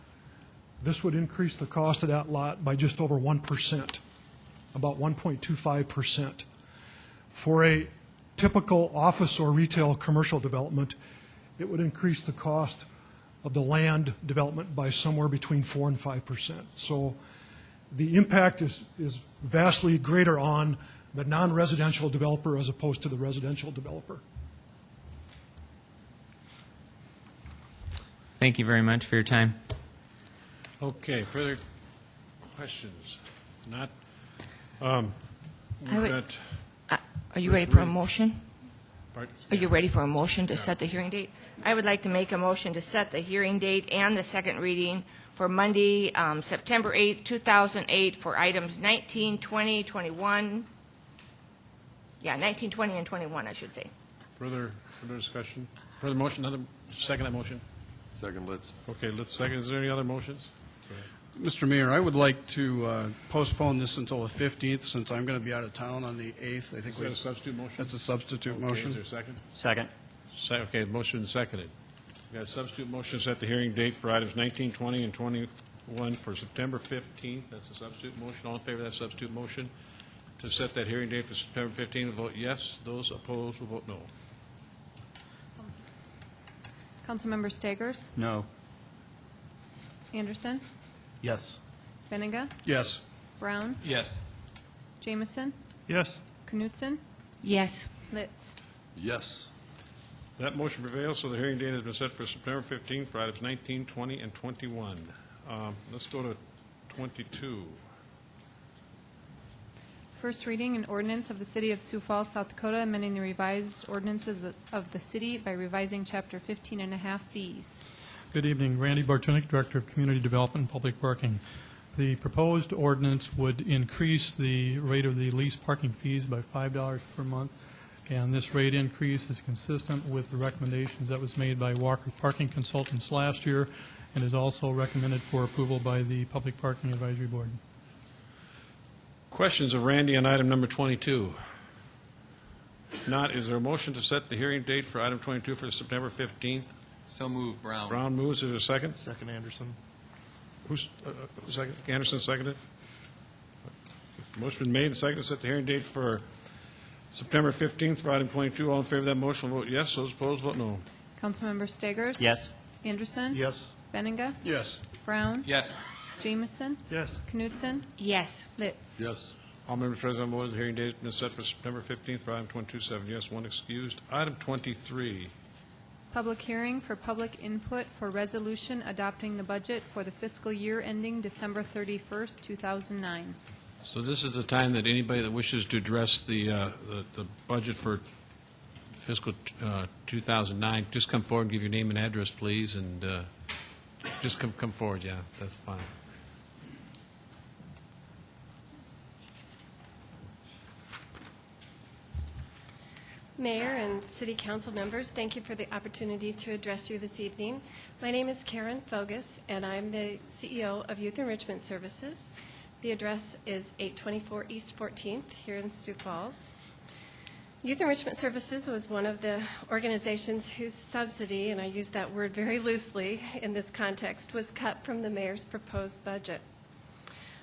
this would increase the cost of that lot by just over 1%, about 1.25%. For a typical office or retail commercial development, it would increase the cost of the land development by somewhere between 4 and 5%. So the impact is vastly greater on the non-residential developer as opposed to the residential developer. Thank you very much for your time. Okay, further questions? Not? I We've would- got, Are you ready for a motion? pardon? Are you ready for a motion to set the hearing date? I would like to make a motion to set the hearing date and the second reading for Monday, September 8th, 2008, for items 19, 20, 21, 19, 20, and 21, I should say. Further discussion? Further motion, another, second that motion? Second, let's. Okay, let's second. Is there any other motions? Mr. Mayor, I would like to postpone this until the 15th, since I'm going to be out of town on the 8th. I think Is that a substitute motion? That's a substitute Okay, motion. is there a second? Second. Okay, the motion is seconded. We got a substitute motion to set the hearing date for items 19, 20, and 21 for September 15th. That's a substitute motion. All in favor of that substitute motion to set that hearing date for September 15th will vote yes. Those opposed will vote no. Councilmember Staggers? No. Anderson? Yes. Benega? Yes. Brown? Yes. Jamison? Yes. Knutson? Yes. Litz? Yes. That motion prevails, so the hearing date has been set for September 15th for items 19, 20, and 21. Let's go to 22. First reading, an ordinance of the City of Sioux Falls, South Dakota, amending the revised ordinances of the city by revising Chapter 15.5 fees. Good evening. Randy Bartunik, Director of Community Development and Public Parking. The proposed ordinance would increase the rate of the lease parking fees by $5 per month, and this rate increase is consistent with the recommendations that was made by Walker Parking Consultants last year and is also recommended for approval by the Public Parking Advisory Board. Questions of Randy on item number 22? If not, is there a motion to set the hearing date for item 22 for September 15th? So move, Brown. Brown moves. Is there a second? Second, Anderson. Who's second? Anderson seconded. Motion been made and seconded to set the hearing date for September 15th for item 22. All in favor of that motion will vote yes. Those opposed vote no. Councilmember Staggers? Yes. Anderson? Yes. Benega? Yes. Brown? Yes. Jamison? Yes. Knutson? Yes. Litz? Yes. All members present on board, the hearing date has been set for September 15th for item 22, 7 yes, 1 excused. Item 23. Public hearing for public input for resolution adopting the budget for the fiscal year ending December 31st, 2009. So this is the time that anybody that wishes to address the budget for fiscal 2009, just come forward and give your name and address, please, and just come forward, yeah, that's fine. Mayor and City Council members, thank you for the opportunity to address you this evening. My name is Karen Fogus, and I'm the CEO of Youth Enrichment Services. The address is 824 East 14th here in Sioux Falls. Youth Enrichment Services was one of the organizations whose subsidy, and I use that word very loosely in this context, was cut from the mayor's proposed budget.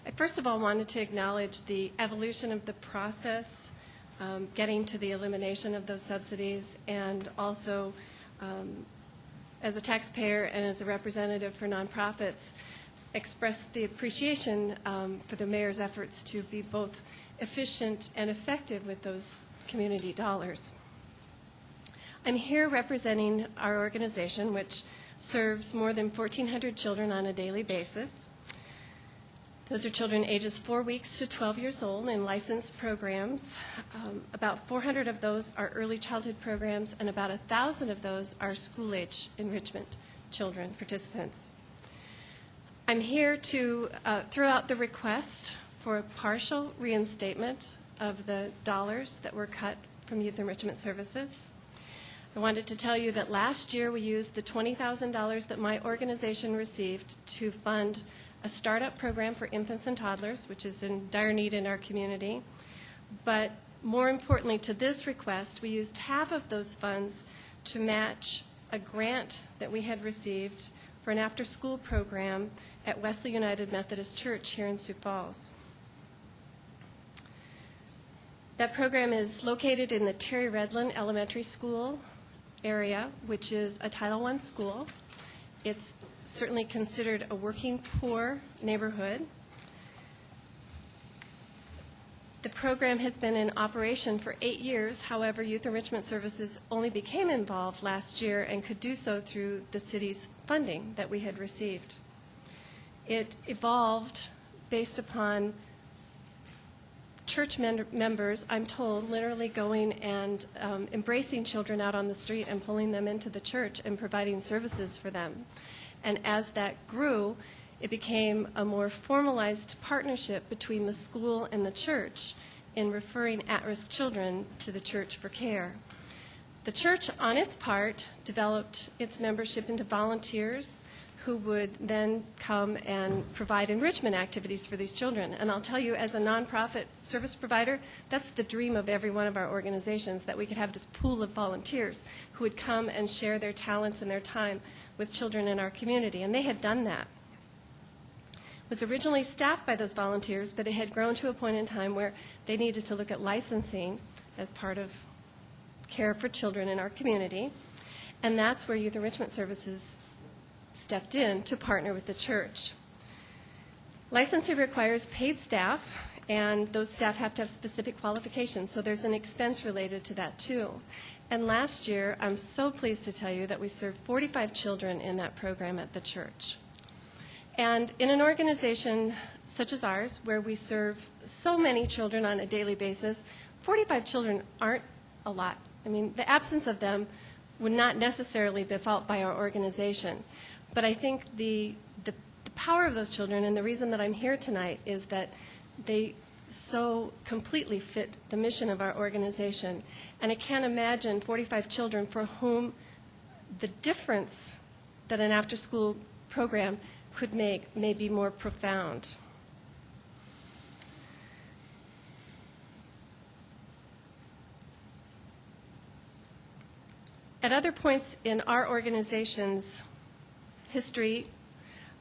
I first of all wanted to acknowledge the evolution of the process getting to the elimination of those subsidies, and also as a taxpayer and as a representative for nonprofits, express the appreciation for the mayor's efforts to be both efficient and effective with those community dollars. I'm here representing our organization, which serves more than 1,400 children on a daily basis. Those are children ages 4 weeks to 12 years old in licensed programs. About 400 of those are early childhood programs, and about 1,000 of those are school-age enrichment children participants. I'm here to throw out the request for a partial reinstatement of the dollars that were cut from Youth Enrichment Services. I wanted to tell you that last year we used the $20,000 that my organization received to fund a startup program for infants and toddlers, which is in dire need in our community. But more importantly to this request, we used half of those funds to match a grant that we had received for an after-school program at Wesley United Methodist Church here in Sioux Falls. That program is located in the Terry Redland Elementary School area, which is a Title I school. It's certainly considered a working poor neighborhood. The program has been in operation for 8 years. However, Youth Enrichment Services only became involved last year and could do so through the city's funding that we had received. It evolved based upon church members, I'm told, literally going and embracing children out on the street and pulling them into the church and providing services for them. And as that grew, it became a more formalized partnership between the school and the church in referring at-risk children to the church for care. The church, on its part, developed its membership into volunteers who would then come and provide enrichment activities for these children. And I'll tell you, as a nonprofit service provider, that's the dream of every one of our organizations, that we could have this pool of volunteers who would come and share their talents and their time with children in our community. And they had done that. It was originally staffed by those volunteers, but it had grown to a point in time where they needed to look at licensing as part of care for children in our community. And that's where Youth Enrichment Services stepped in to partner with the church. Licensing requires paid staff, and those staff have to have specific qualifications, so there's an expense related to that too. And last year, I'm so pleased to tell you that we served 45 children in that program at the church. And in an organization such as ours, where we serve so many children on a daily basis, 45 children aren't a lot. I mean, the absence of them would not necessarily be felt by our organization. But I think the power of those children, and the reason that I'm here tonight, is that they so completely fit the mission of our organization. And I can't imagine 45 children for whom the difference that an after-school program could make may be more profound. At other points in our organization's history,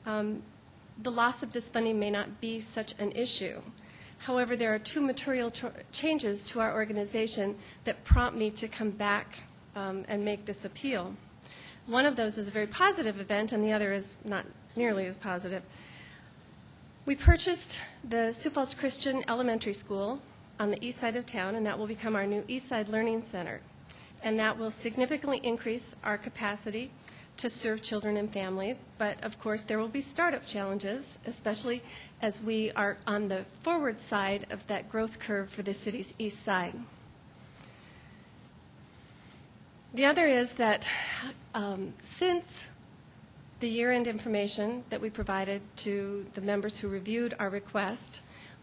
the loss of this funding may not be such an issue. However, there are two material changes to our organization that prompt me to come back and make this appeal. One of those is a very positive event, and the other is not nearly as positive. We purchased the Sioux Falls Christian Elementary School on the east side of town, and that will become our new East Side Learning Center. And that will significantly increase our capacity to serve children and families. But, of course, there will be startup challenges, especially as we are on the forward side of that growth curve for the city's east side. The other is that since the year-end information that we provided to the members who reviewed our request,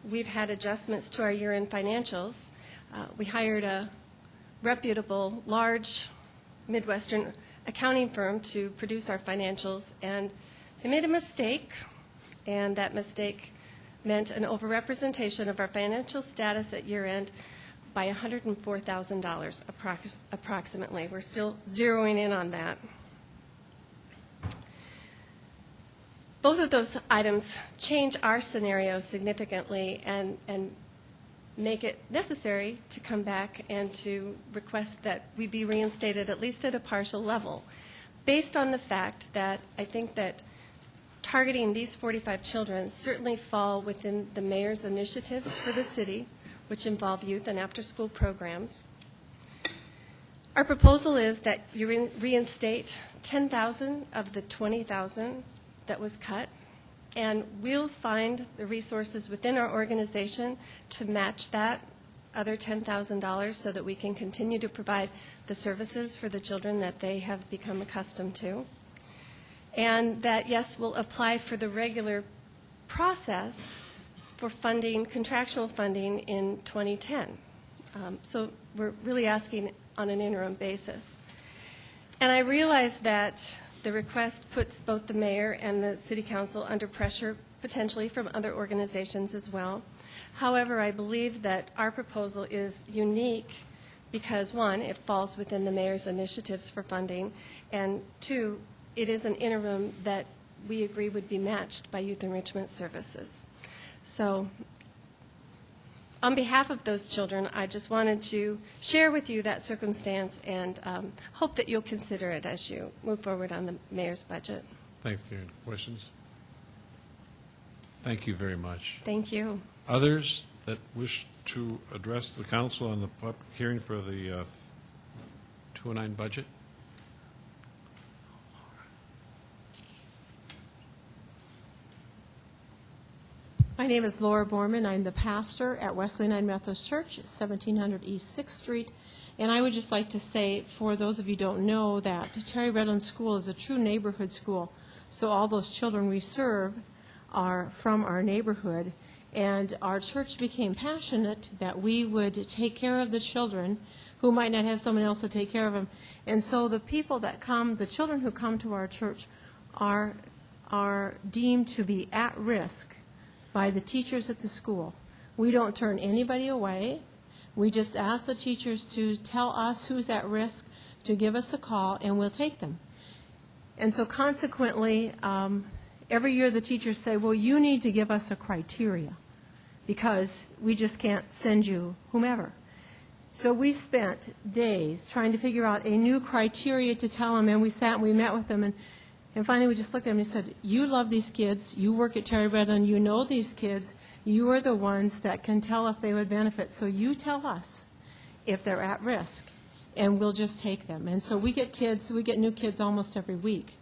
we've had adjustments to our year-end financials. We hired a reputable, large Midwestern accounting firm to produce our financials, and they made a mistake, and that mistake meant an overrepresentation of our financial status at year-end by $104,000 approximately. We're still zeroing in on that. Both of those items change our scenario significantly and make it necessary to come back and to request that we be reinstated at least at a partial level, based on the fact that I think that targeting these 45 children certainly fall within the mayor's initiatives for the city, which involve youth and after-school programs. Our proposal is that you reinstate 10,000 of the 20,000 that was cut, and we'll find the resources within our organization to match that other $10,000 so that we can continue to provide the services for the children that they have become accustomed to. And that, yes, we'll apply for the regular process for funding, contractual funding in 2010. So we're really asking on an interim basis. And I realize that the request puts both the mayor and the city council under pressure, potentially from other organizations as well. However, I believe that our proposal is unique because, one, it falls within the mayor's initiatives for funding, and two, it is an interim that we agree would be matched by Youth Enrichment Services. So on behalf of those children, I just wanted to share with you that circumstance and hope that you'll consider it as you move forward on the mayor's budget. Thanks, Karen. Questions? Thank you very much. Thank you. Others? that wish to address the council on the public hearing for the 209 budget? My name is Laura Borman. I'm the pastor at Wesleyan Methodist Church, 1700 East 6th Street. And I would just like to say, for those of you who don't know, that Terry Redland School is a true neighborhood school. So all those children we serve are from our neighborhood. And our church became passionate that we would take care of the children who might not have someone else to take care of them. And so the people that come, the children who come to our church are deemed to be at risk by the teachers at the school. We don't turn anybody away. We just ask the teachers to tell us who's at risk, to give us a call, and we'll take them. And so consequently, every year the teachers say, well, you need to give us a criteria because we just can't send you whomever. So we spent days trying to figure out a new criteria to tell them, and we sat and we met with them, and finally we just looked at them and said, you love these kids, you work at Terry Redland, you know these kids, you are the ones that can tell if they would benefit, so you tell us if they're at risk, and we'll just take them. And so we get new kids almost every week.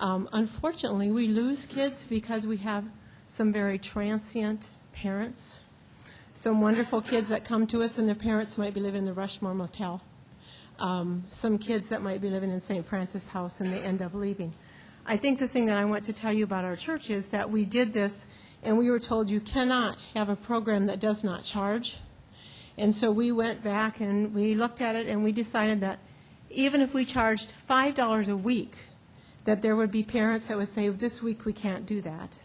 Unfortunately, we lose kids because we have some very transient parents, some wonderful kids that come to us and their parents might be living in the Rushmore Motel, some kids that might be living in St. Francis House and they end up leaving. I think the thing that I want to tell you about our church is that we did this and we were told you cannot have a program that does not charge. And so we went back and we looked at it and we decided that even if we charged $5 a week, that there would be parents that would say, this week we can't do that.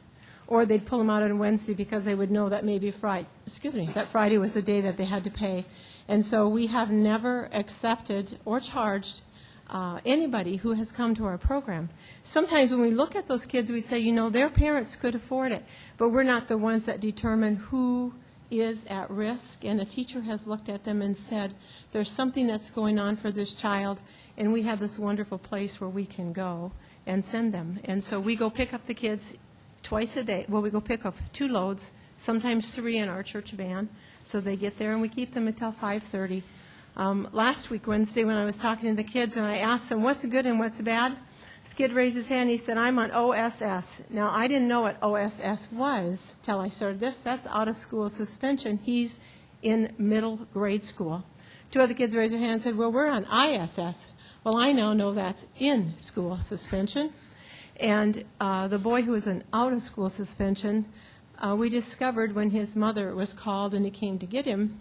Or they'd pull them out on Wednesday because they would know that maybe that Friday was the day that they had to pay. And so we have never accepted or charged anybody who has come to our program. Sometimes when we look at those kids, we say, their parents could afford it, but we're not the ones that determine who is at risk. And a teacher has looked at them and said, there's something that's going on for this child, and we have this wonderful place where we can go and send them. And so we go pick up the kids twice a day. Well, we go pick up 2 loads, sometimes 3 in our church van. So they get there and we keep them until 5:30. Last week, Wednesday, when I was talking to the kids and I asked them what's good and what's bad, this kid raised his hand. He said, I'm on OSS. Now, I didn't know what OSS was till I started this. That's out of school suspension. He's in middle grade school. 2 other kids raised their hand and said, well, we're on ISS. Well, I now know that's in school suspension. And the boy who was in out of school suspension, we discovered when his mother was called and he came to get him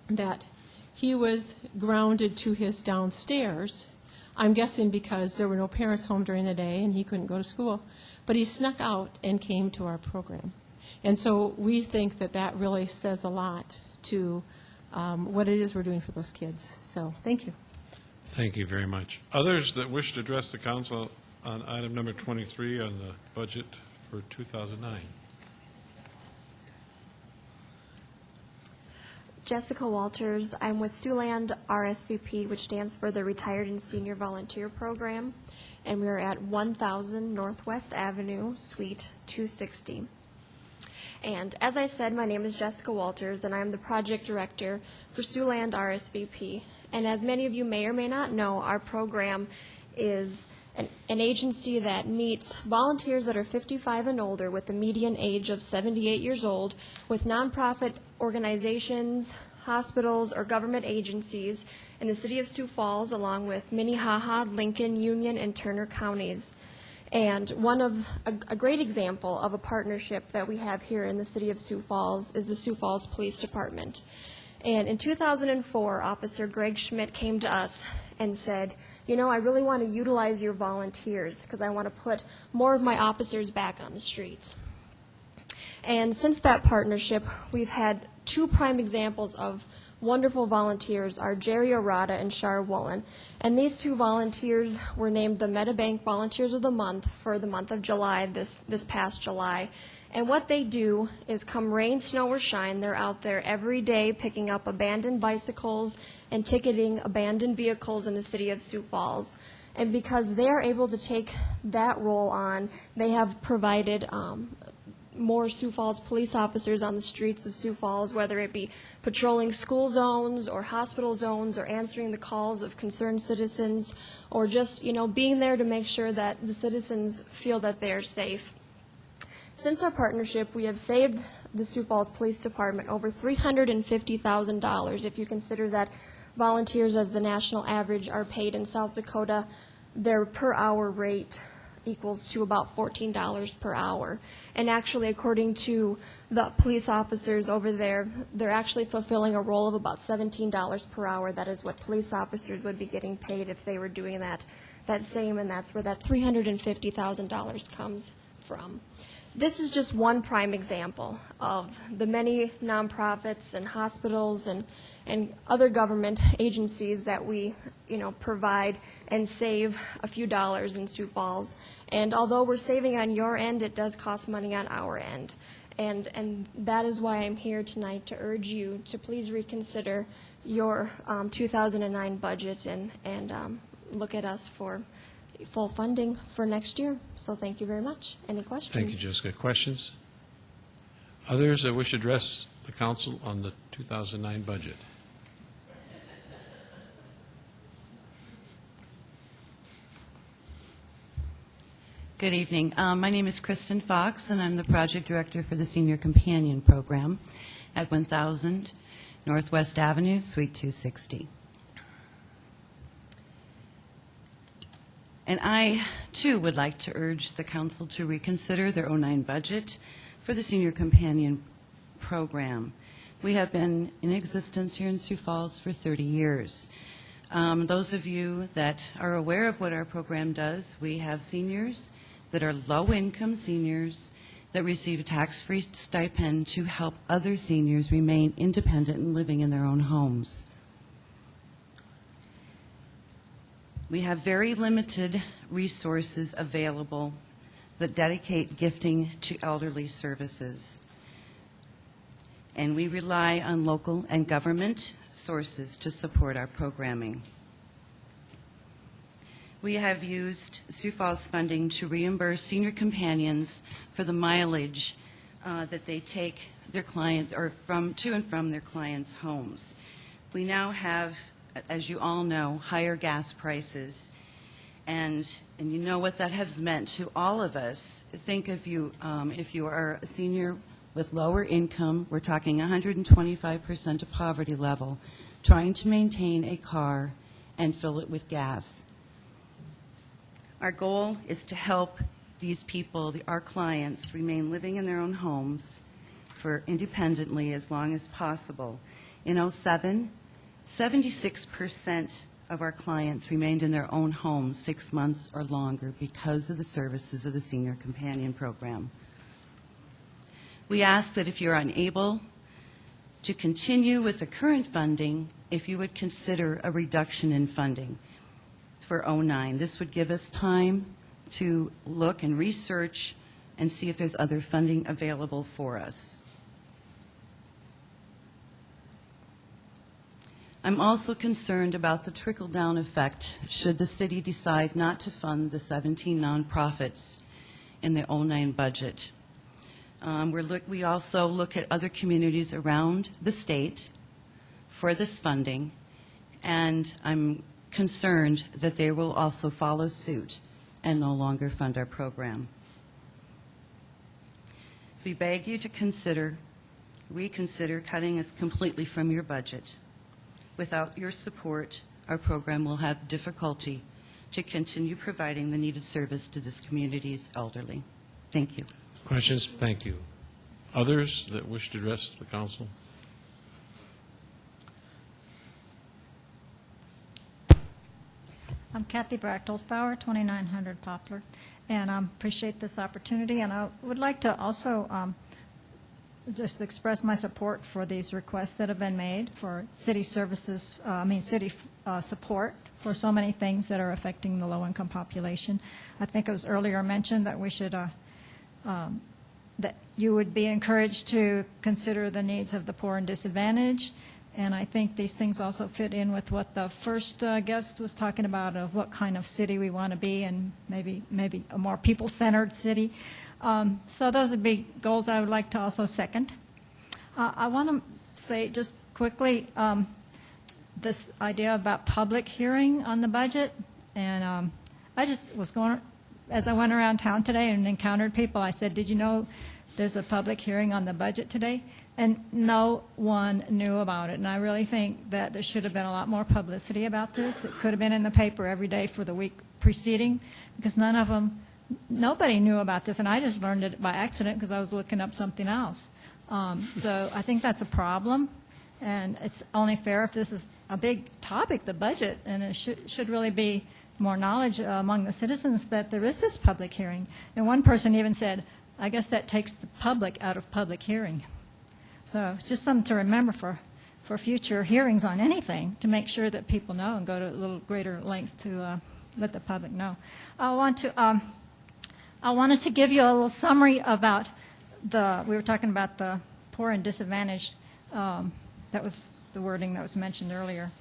that he was grounded to his downstairs. I'm guessing because there were no parents home during the day and he couldn't go to school. But he snuck out and came to our program. And so we think that that really says a lot to what it is we're doing for those kids. So thank you. Thank you very much. Others that wish to address the council on item number 23 on the budget for 2009? Jessica Walters. I'm with Siouxland RSVP, which stands for the Retired and Senior Volunteer Program, and we're at 1000 Northwest Avenue, Suite 260. And as I said, my name is Jessica Walters, and I'm the project director for Siouxland RSVP. And as many of you may or may not know, our program is an agency that meets volunteers that are 55 and older with the median age of 78 years old with nonprofit organizations, hospitals, or government agencies in the city of Sioux Falls, along with Minnehaha, Lincoln, Union, and Turner counties. And a great example of a partnership that we have here in the city of Sioux Falls is the Sioux Falls Police Department. And in 2004, Officer Greg Schmidt came to us and said, I really want to utilize your volunteers because I want to put more of my officers back on the streets. And since that partnership, we've had 2 prime examples of wonderful volunteers are Jerry Arata and Shar Woolen. And these 2 volunteers were named the Medabank Volunteers of the Month for the month of July, this past July. And what they do is come rain, snow, or shine, they're out there every day picking up abandoned bicycles and ticketing abandoned vehicles in the city of Sioux Falls. And because they are able to take that role on, they have provided more Sioux Falls police officers on the streets of Sioux Falls, whether it be patrolling school zones or hospital zones or answering the calls of concerned citizens, or just, being there to make sure that the citizens feel that they are safe. Since our partnership, we have saved the Sioux Falls Police Department over $350,000. If you consider that volunteers, as the national average, are paid in South Dakota, their per hour rate equals to about $14 per hour. And actually, according to the police officers over there, they're actually fulfilling a role of about $17 per hour. That is what police officers would be getting paid if they were doing that same, and that's where that $350,000 comes from. This is just one prime example of the many nonprofits and hospitals and other government agencies that we, provide and save a few dollars in Sioux Falls. And although we're saving on your end, it does cost money on our end. And that is why I'm here tonight, to urge you to please reconsider your 2009 budget and look at us for full funding for next year. So thank you very much. Any questions? Thank you, Jessica. Questions? Others that wish to address the council on the 2009 budget? Good evening. My name is Kristen Fox, and I'm the project director for the Senior Companion Program at 1000 Northwest Avenue, Suite 260. And I, too, would like to urge the council to reconsider their 09 budget for the Senior Companion Program. We have been in existence here in Sioux Falls for 30 years. Those of you that are aware of what our program does, we have seniors that are low-income seniors that receive a tax-free stipend to help other seniors remain independent and living in their own homes. We have very limited resources available that dedicate gifting to elderly services. And we rely on local and government sources to support our programming. We have used Sioux Falls funding to reimburse senior companions for the mileage that they take their client or to and from their clients' homes. We now have, as you all know, higher gas prices, and you know what that has meant to all of us. Think of you, if you are a senior with lower income, we're talking 125% of poverty level, trying to maintain a car and fill it with gas. Our goal is to help these people, our clients, remain living in their own homes for independently as long as possible. In 2007, 76% of our clients remained in their own homes 6 months or longer because of the services of the Senior Companion Program. We ask that if you're unable to continue with the current funding, if you would consider a reduction in funding for 09. This would give us time to look and research and see if there's other funding available for us. I'm also concerned about the trickle-down effect should the city decide not to fund the 17 nonprofits in the 09 budget. We also look at other communities around the state for this funding, and I'm concerned that they will also follow suit and no longer fund our program. So we beg you to reconsider cutting us completely from your budget. Without your support, our program will have difficulty to continue providing the needed service to this community's elderly. Thank you. Questions? Thank you. Others that wish to address the council? I'm Kathy Brachtelsbauer, 2900 Poplar, and I appreciate this opportunity. And I would like to also just express my support for these requests that have been made for city services, city support for so many things that are affecting the low-income population. I think it was earlier mentioned that we should, that you would be encouraged to consider the needs of the poor and disadvantaged. And I think these things also fit in with what the first guest was talking about, of what kind of city we want to be, and maybe a more people-centered city. So those would be goals I would like to also second. I want to say just quickly this idea about public hearing on the budget. And I just was going, as I went around town today and encountered people, I said, did you know there's a public hearing on the budget today? And no one knew about it. And I really think that there should have been a lot more publicity about this. It could have been in the paper every day for the week preceding, because nobody knew about this. And I just learned it by accident because I was looking up something else. So I think that's a problem. And it's only fair if this is a big topic, the budget, and it should really be more knowledge among the citizens that there is this public hearing. And one person even said, I guess that takes the public out of public hearing. So it's just something to remember for future hearings on anything, to make sure that people know and go to a little greater length to let the public know. I wanted to give you a little summary about we were talking about the poor and disadvantaged. That was the wording that was mentioned earlier.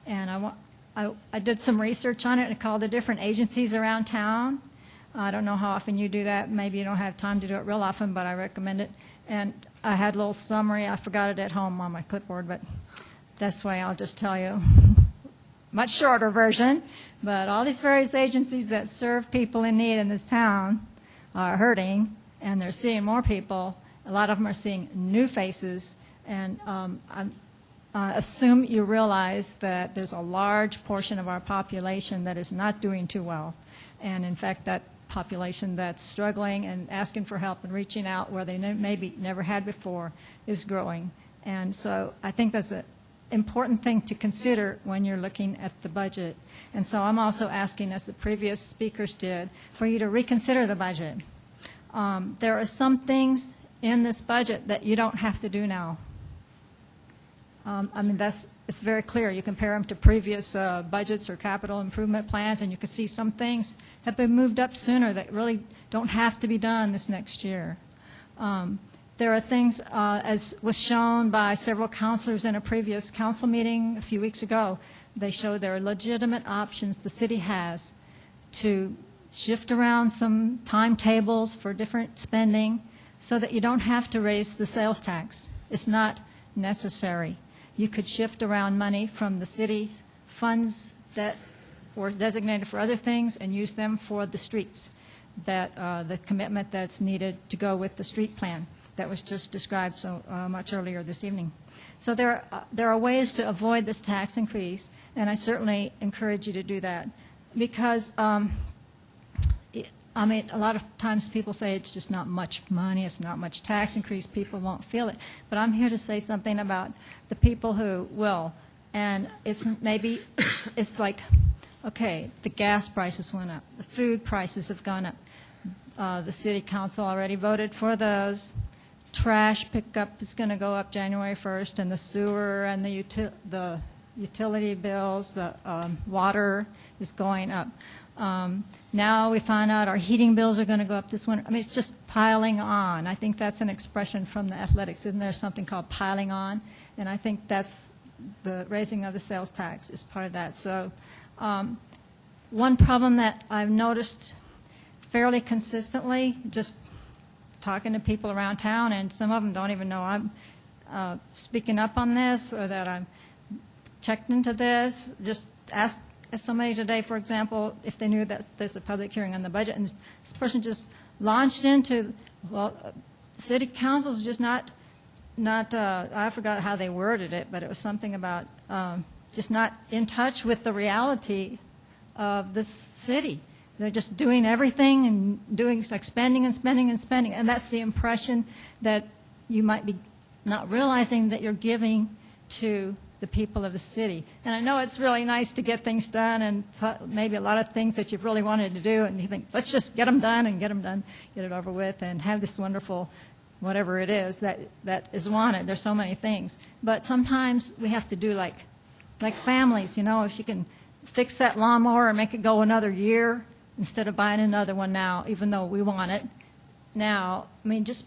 And I did some research on it and called the different agencies around town. I don't know how often you do that. Maybe you don't have time to do it real often, but I recommend it. And I had a little summary. I forgot it at home on my clipboard, but this way I'll just tell you. Much shorter version. But all these various agencies that serve people in need in this town are hurting, and they're seeing more people. A lot of them are seeing new faces. And I assume you realize that there's a large portion of our population that is not doing too well. And in fact, that population that's struggling and asking for help and reaching out where they maybe never had before is growing. And so I think that's an important thing to consider when you're looking at the budget. And so I'm also asking, as the previous speakers did, for you to reconsider the budget. There are some things in this budget that you don't have to do now. I mean, it's very clear. You compare them to previous budgets or capital improvement plans, and you can see some things have been moved up sooner that really don't have to be done this next year. There are things, as was shown by several counselors in a previous council meeting a few weeks ago, they showed there are legitimate options the city has to shift around some timetables for different spending so that you don't have to raise the sales tax. It's not necessary. You could shift around money from the city's funds that were designated for other things and use them for the streets, the commitment that's needed to go with the street plan that was just described so much earlier this evening. So there are ways to avoid this tax increase, and I certainly encourage you to do that, because I mean, a lot of times people say it's just not much money, it's not much tax increase, people won't feel it. But I'm here to say something about the people who will. And it's like, okay, the gas prices went up, the food prices have gone up. The city council already voted for those. Trash pickup is going to go up January 1st, and the sewer and the utility bills, the water is going up. Now we find out our heating bills are going to go up this winter. I mean, it's just piling on. I think that's an expression from the athletics. Isn't there something called piling on? And I think that's the raising of the sales tax is part of that. So one problem that I've noticed fairly consistently, just talking to people around town, and some of them don't even know I'm speaking up on this or that I'm checked into this. Just ask somebody today, for example, if they knew that there's a public hearing on the budget, and this person just launched into, well, city council's just not I forgot how they worded it, but it was something about just not in touch with the reality of this city. They're just doing everything and doing like spending and spending and spending, and that's the impression that you might be not realizing that you're giving to the people of the city. And I know it's really nice to get things done, and maybe a lot of things that you've really wanted to do, and you think, let's just get them done and get them done, get it over with, and have this wonderful whatever it is that is wanted. There's so many things. But sometimes we have to do like families, you know, if you can fix that lawnmower and make it go another year instead of buying another one now, even though we want it now. I mean, just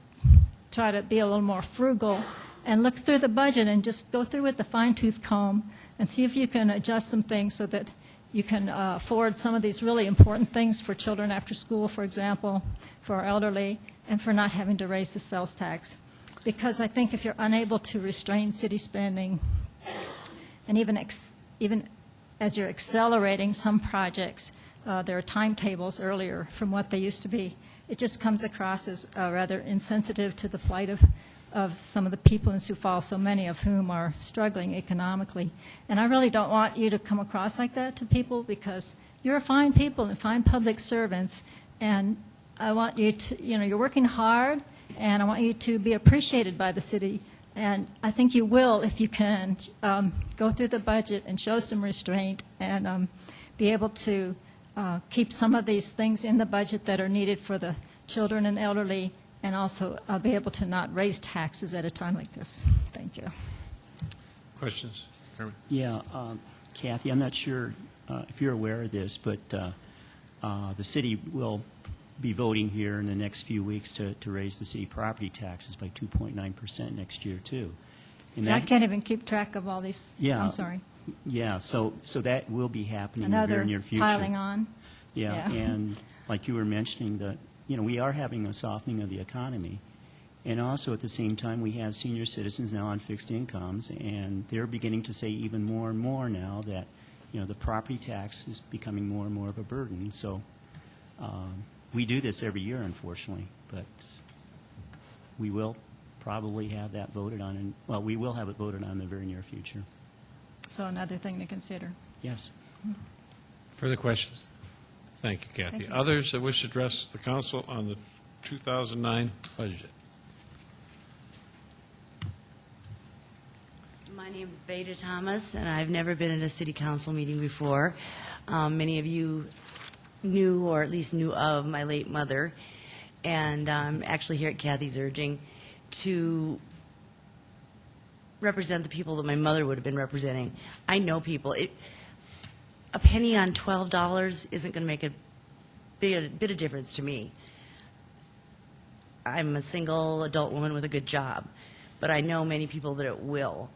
try to be a little more frugal and look through the budget and just go through with the fine-tooth comb and see if you can adjust some things so that you can afford some of these really important things for children after school, for example, for our elderly, and for not having to raise the sales tax. Because I think if you're unable to restrain city spending, and even as you're accelerating some projects, there are timetables earlier from what they used to be. It just comes across as rather insensitive to the plight of some of the people in Sioux Falls, so many of whom are struggling economically. And I really don't want you to come across like that to people, because you're fine people and fine public servants, and I want you to, you're working hard, and I want you to be appreciated by the city. And I think you will if you can go through the budget and show some restraint and be able to keep some of these things in the budget that are needed for the children and elderly, and also be able to not raise taxes at a time like this. Thank you. Questions? Herman? Yeah, Kathy, I'm not sure if you're aware of this, but the city will be voting here in the next few weeks to raise the city property taxes by 2.9% next year, too. And I can't even keep track of all these. Yeah. I'm sorry. Yeah, so that will be happening in the Another very near future. piling on. Yeah, and like you were mentioning, that we are having a softening of the economy, and also at the same time we have senior citizens now on fixed incomes, and they're beginning to say even more and more now that the property tax is becoming more and more of a burden. So we do this every year, unfortunately, but we will probably have that voted on, and well, we will have it voted on in the very near future. So another thing to consider. Yes. Further questions? Thank you, Kathy. Thank you. Others that wish to address the council on the 2009 budget? My name is Beta Thomas, and I've never been in a city council meeting before. Many of you knew, or at least knew of, my late mother, and I'm actually here at Kathy's urging to represent the people that my mother would have been representing. I know people. A penny on $12 isn't going to make a bit of difference to me. I'm a single adult woman with a good job, but I know many people that it will.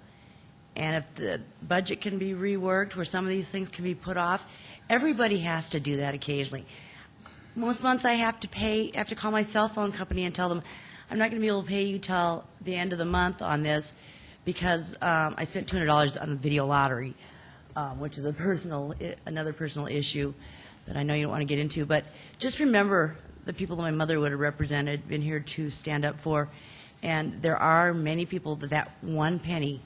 And if the budget can be reworked where some of these things can be put off, everybody has to do that occasionally. Most months I have to call my cell phone company and tell them, I'm not going to be able to pay you till the end of the month on this because I spent $200 on the video lottery, which is another personal issue that I know you don't want to get into. But just remember the people that my mother would have represented, been here to stand up for. And there are many people that one penny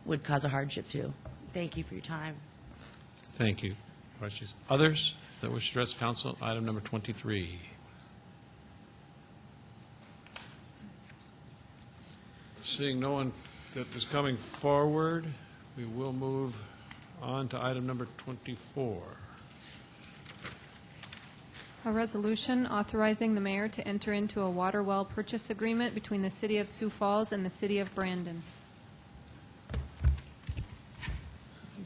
would cause a hardship to. Thank you for your time. Thank you. Questions? Others that wish to address council? Item number 23. Seeing no one that is coming forward, we will move on to item number 24. A resolution authorizing the mayor to enter into a water well purchase agreement between the City of Sioux Falls and the City of Brandon.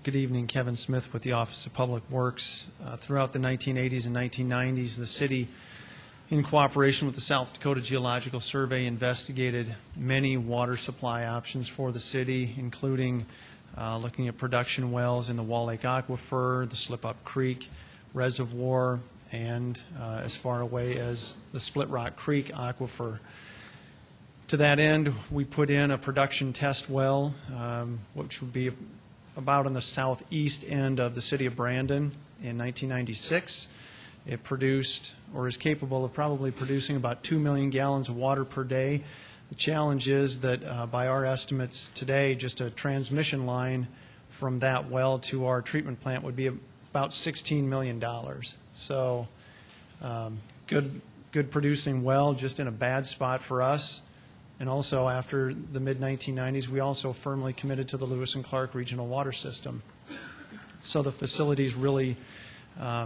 Good evening, Kevin Smith with the Office of Public Works. Throughout the 1980s and 1990s, the city, in cooperation with the South Dakota Geological Survey, investigated many water supply options for the city, including looking at production wells in the Wall Lake Aquifer, the Slip-Up Creek Reservoir, and as far away as the Split Rock Creek Aquifer. To that end, we put in a production test well, which would be about on the southeast end of the city of Brandon in 1996. It produced, or is capable of probably producing, about 2 million gallons of water per day. The challenge is that by our estimates today, just a transmission line from that well to our treatment plant would be about $16 million. So good producing well, just in a bad spot for us. And also, after the mid-1990s, we also firmly committed to the Lewis and Clark Regional Water System. So the facilities really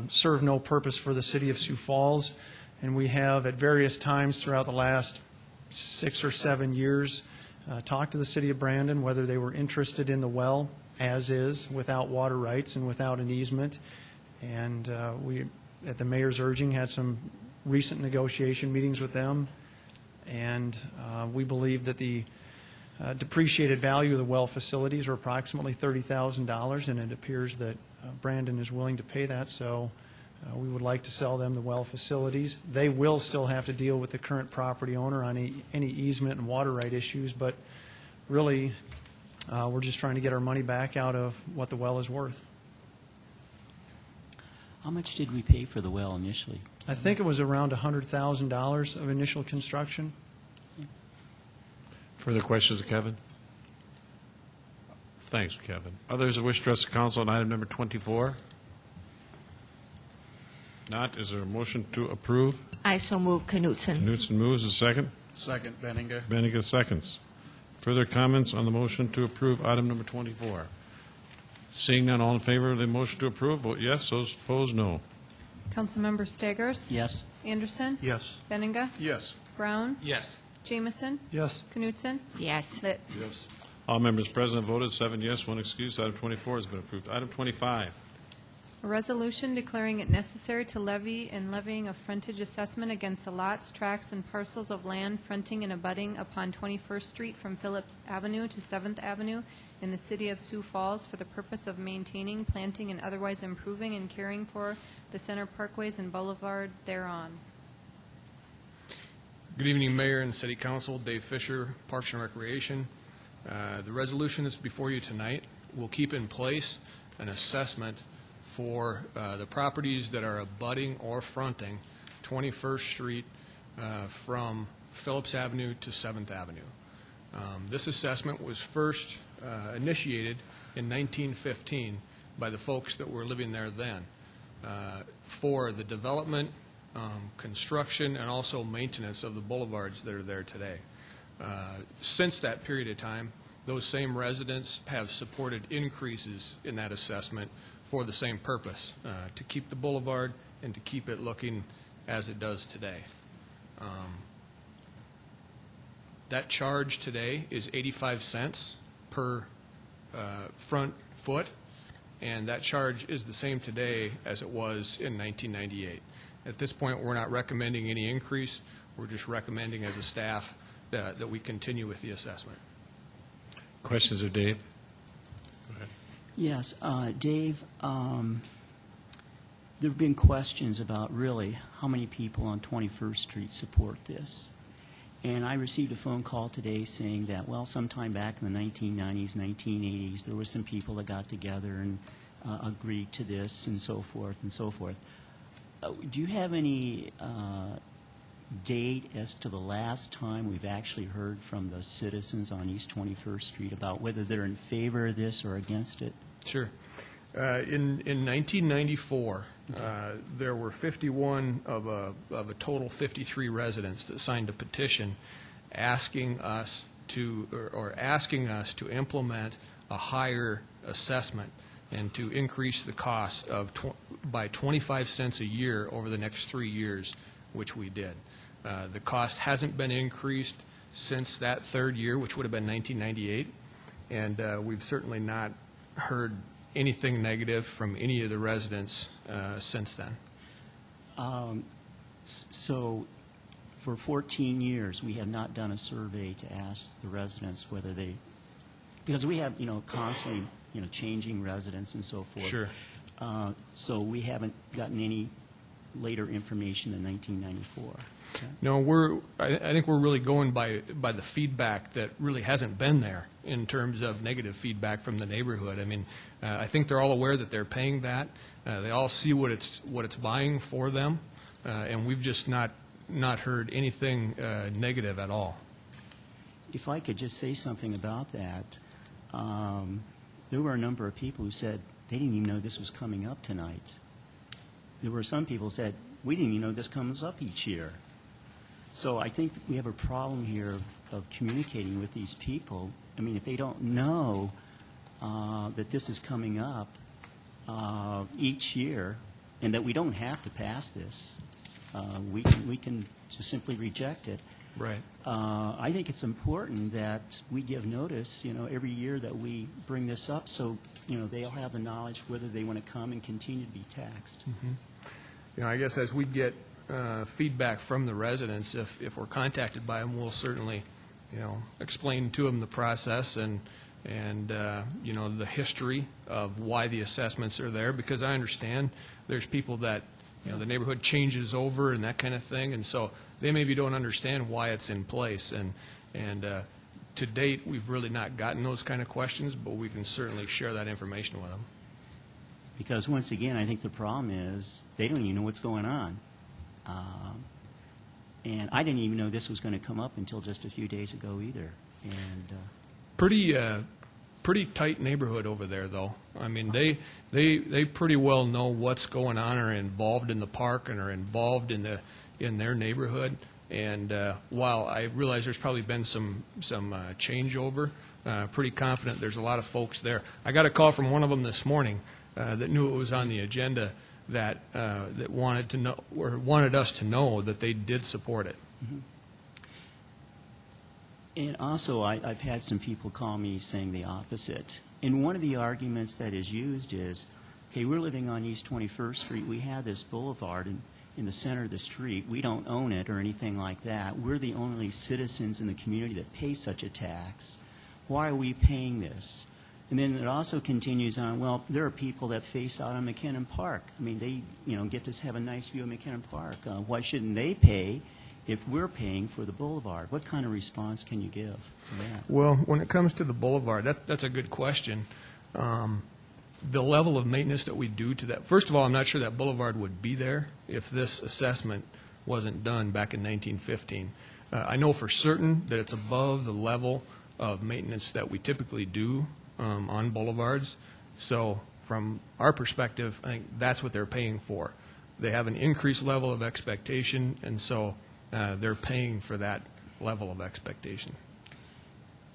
serve no purpose for the city of Sioux Falls, and we have at various times throughout the last 6 or 7 years talked to the city of Brandon whether they were interested in the well as is, without water rights and without an easement. And we, at the mayor's urging, had some recent negotiation meetings with them. And we believe that the depreciated value of the well facilities are approximately $30,000, and it appears that Brandon is willing to pay that, so we would like to sell them the well facilities. They will still have to deal with the current property owner on any easement and water right issues, but really, we're just trying to get our money back out of what the well is worth. How much did we pay for the well initially? I think it was around $100,000 of initial construction. Further questions of Kevin? Thanks, Kevin. Others who wish to address the council on item number 24? Not. Is there a motion to approve? I so move. Knutson. Knutson moves. A second? Second, Benninga. Benninga seconds. Further comments on the motion to approve item number 24? Seeing none, all in favor of the motion to approve, vote yes. Those opposed, no. Councilmember Staggers? Yes. Anderson? Yes. Benninga? Yes. Brown? Yes. Jamison? Yes. Knutson? Yes. Litz? Yes. All members present voted 7 yes, 1 excused. Item 24 has been approved. Item 25. A resolution declaring it necessary to levy and levying a frontage assessment against the lots, tracts, and parcels of land fronting and abutting upon 21st Street from Phillips Avenue to 7th Avenue in the city of Sioux Falls for the purpose of maintaining, planting, and otherwise improving and caring for the center parkways and boulevard thereon. Good evening, Mayor and City Council. Dave Fisher, Parks and Recreation. The resolution that's before you tonight will keep in place an assessment for the properties that are abutting or fronting 21st Street from Phillips Avenue to 7th Avenue. This assessment was first initiated in 1915 by the folks that were living there then for the development, construction, and also maintenance of the boulevards that are there today. Since that period of time, those same residents have supported increases in that assessment for the same purpose, to keep the boulevard and to keep it looking as it does today. That charge today is 85 cents per front foot, and that charge is the same today as it was in 1998. At this point, we're not recommending any increase. We're just recommending as a staff that we continue with the assessment. Questions of Dave? Go ahead. Yes, Dave, there have been questions about really how many people on 21st Street support this. And I received a phone call today saying that, well, sometime back in the 1990s, 1980s, there were some people that got together and agreed to this and so forth and so forth. Do you have any date as to the last time we've actually heard from the citizens on East 21st Street about whether they're in favor of this or against it? Sure. In 1994, there were 51 of a total 53 residents that signed a petition asking us to implement a higher assessment and to increase the cost of by 25 cents a year over the next 3 years, which we did. The cost hasn't been increased since that third year, which would have been 1998, and we've certainly not heard anything negative from any of the residents since then. So for 14 years, we have not done a survey to ask the residents whether they, because we have, constantly, changing residents and so forth. Sure. So we haven't gotten any later information than 1994. No, I think we're really going by the feedback that really hasn't been there in terms of negative feedback from the neighborhood. I mean, I think they're all aware that they're paying that. They all see what it's buying for them, and we've just not heard anything negative at all. If I could just say something about that, there were a number of people who said they didn't even know this was coming up tonight. There were some people who said, we didn't even know this comes up each year. So I think we have a problem here of communicating with these people. I mean, if they don't know that this is coming up each year and that we don't have to pass this, we can just simply reject it. Right. I think it's important that we give notice, every year that we bring this up so, they'll have the knowledge whether they want to come and continue to be taxed. Mm-hmm. I guess as we get feedback from the residents, if we're contacted by them, we'll certainly explain to them the process and the history of why the assessments are there, because I understand there's people that, the neighborhood changes over and that kind of thing, and so they maybe don't understand why it's in place. And to date, we've really not gotten those kind of questions, but we can certainly share that information with them. Because once again, I think the problem is they don't even know what's going on. And I didn't even know this was going to come up until just a few days ago either. And pretty tight neighborhood over there, though. I mean, they pretty well know what's going on, are involved in the park, and are involved in their neighborhood. And while I realize there's probably been some changeover, pretty confident there's a lot of folks there. I got a call from one of them this morning that knew it was on the agenda, that wanted to know, or wanted us to know, that they did support it. Mm-hmm. And also, I've had some people call me saying the opposite. And one of the arguments that is used is, okay, we're living on East 21st Street. We have this boulevard in the center of the street. We don't own it or anything like that. We're the only citizens in the community that pay such a tax. Why are we paying this? And then it also continues on, well, there are people that face out on McKinnon Park. I mean, they get to have a nice view of McKinnon Park. Why shouldn't they pay if we're paying for the boulevard? What kind of response can you give to that? Well, when it comes to the boulevard, that's a good question. The level of maintenance that we do to that, first of all, I'm not sure that boulevard would be there if this assessment wasn't done back in 1915. I know for certain that it's above the level of maintenance that we typically do on boulevards. So from our perspective, I think that's what they're paying for. They have an increased level of expectation, and so they're paying for that level of expectation.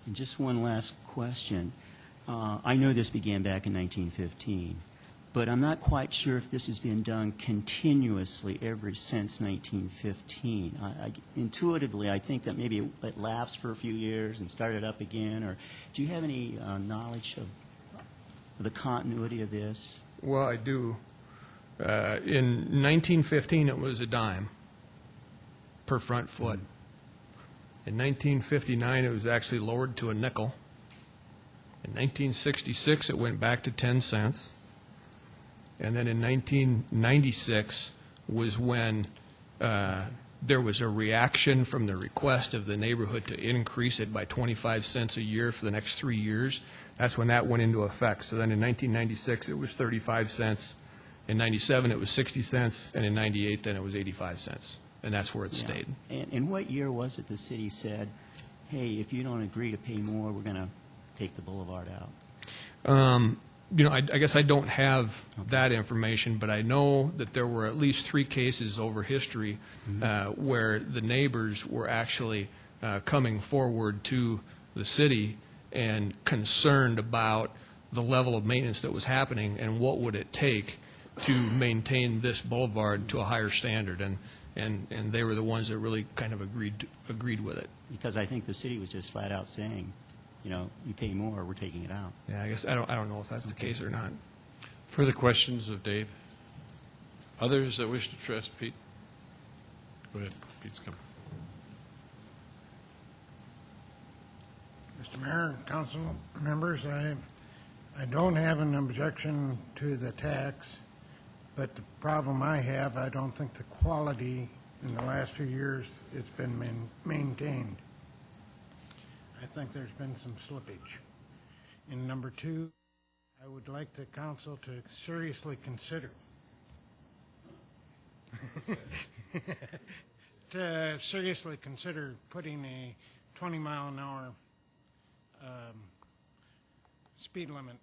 And just one last question. I know this began back in 1915, but I'm not quite sure if this has been done continuously ever since 1915. Intuitively, I think that maybe it lapsed for a few years and started up again. Or do you have any knowledge of the continuity of this? Well, I do. In 1915, it was a dime per front foot. In 1959, it was actually lowered to a nickel. In 1966, it went back to 10 cents. And then in 1996 was when there was a reaction from the request of the neighborhood to increase it by 25 cents a year for the next 3 years. That's when that went into effect. So then in 1996, it was 35 cents. In 97, it was 60 cents. And in 98, then it was 85 cents. And that's where it stayed. And what year was it the city said, hey, if you don't agree to pay more, we're going to take the boulevard out? I guess I don't have that information, but I know that there were at least 3 cases over history where the neighbors were actually coming forward to the city and concerned about the level of maintenance that was happening and what would it take to maintain this boulevard to a higher standard. And they were the ones that really kind of agreed with it. Because I think the city was just flat out saying, you pay more, we're taking it out. Yeah, I guess I don't know if that's the case or not. Further questions of Dave? Others that wish to address Pete? Go ahead, Pete's coming. Mr. Mayor, council members, I don't have an objection to the tax, but the problem I have, I don't think the quality in the last few years has been maintained. I think there's been some slippage. And number 2, I would like the council to seriously consider putting a 20-mile-an-hour speed limit.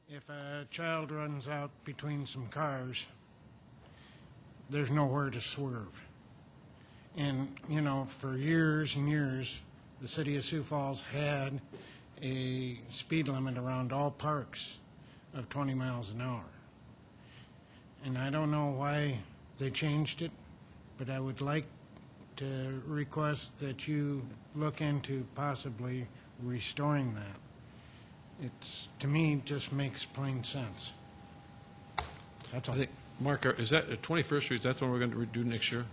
If a child runs out between some cars, there's nowhere to swerve. And, for years and years, the city of Sioux Falls had a speed limit around all parks of 20 miles an hour. And I don't know why they changed it, but I would like to request that you look into possibly restoring that. It's, to me, just makes plain sense. That's all. I think, Mark, is that at 21st Street, is that the one we're going to do next year?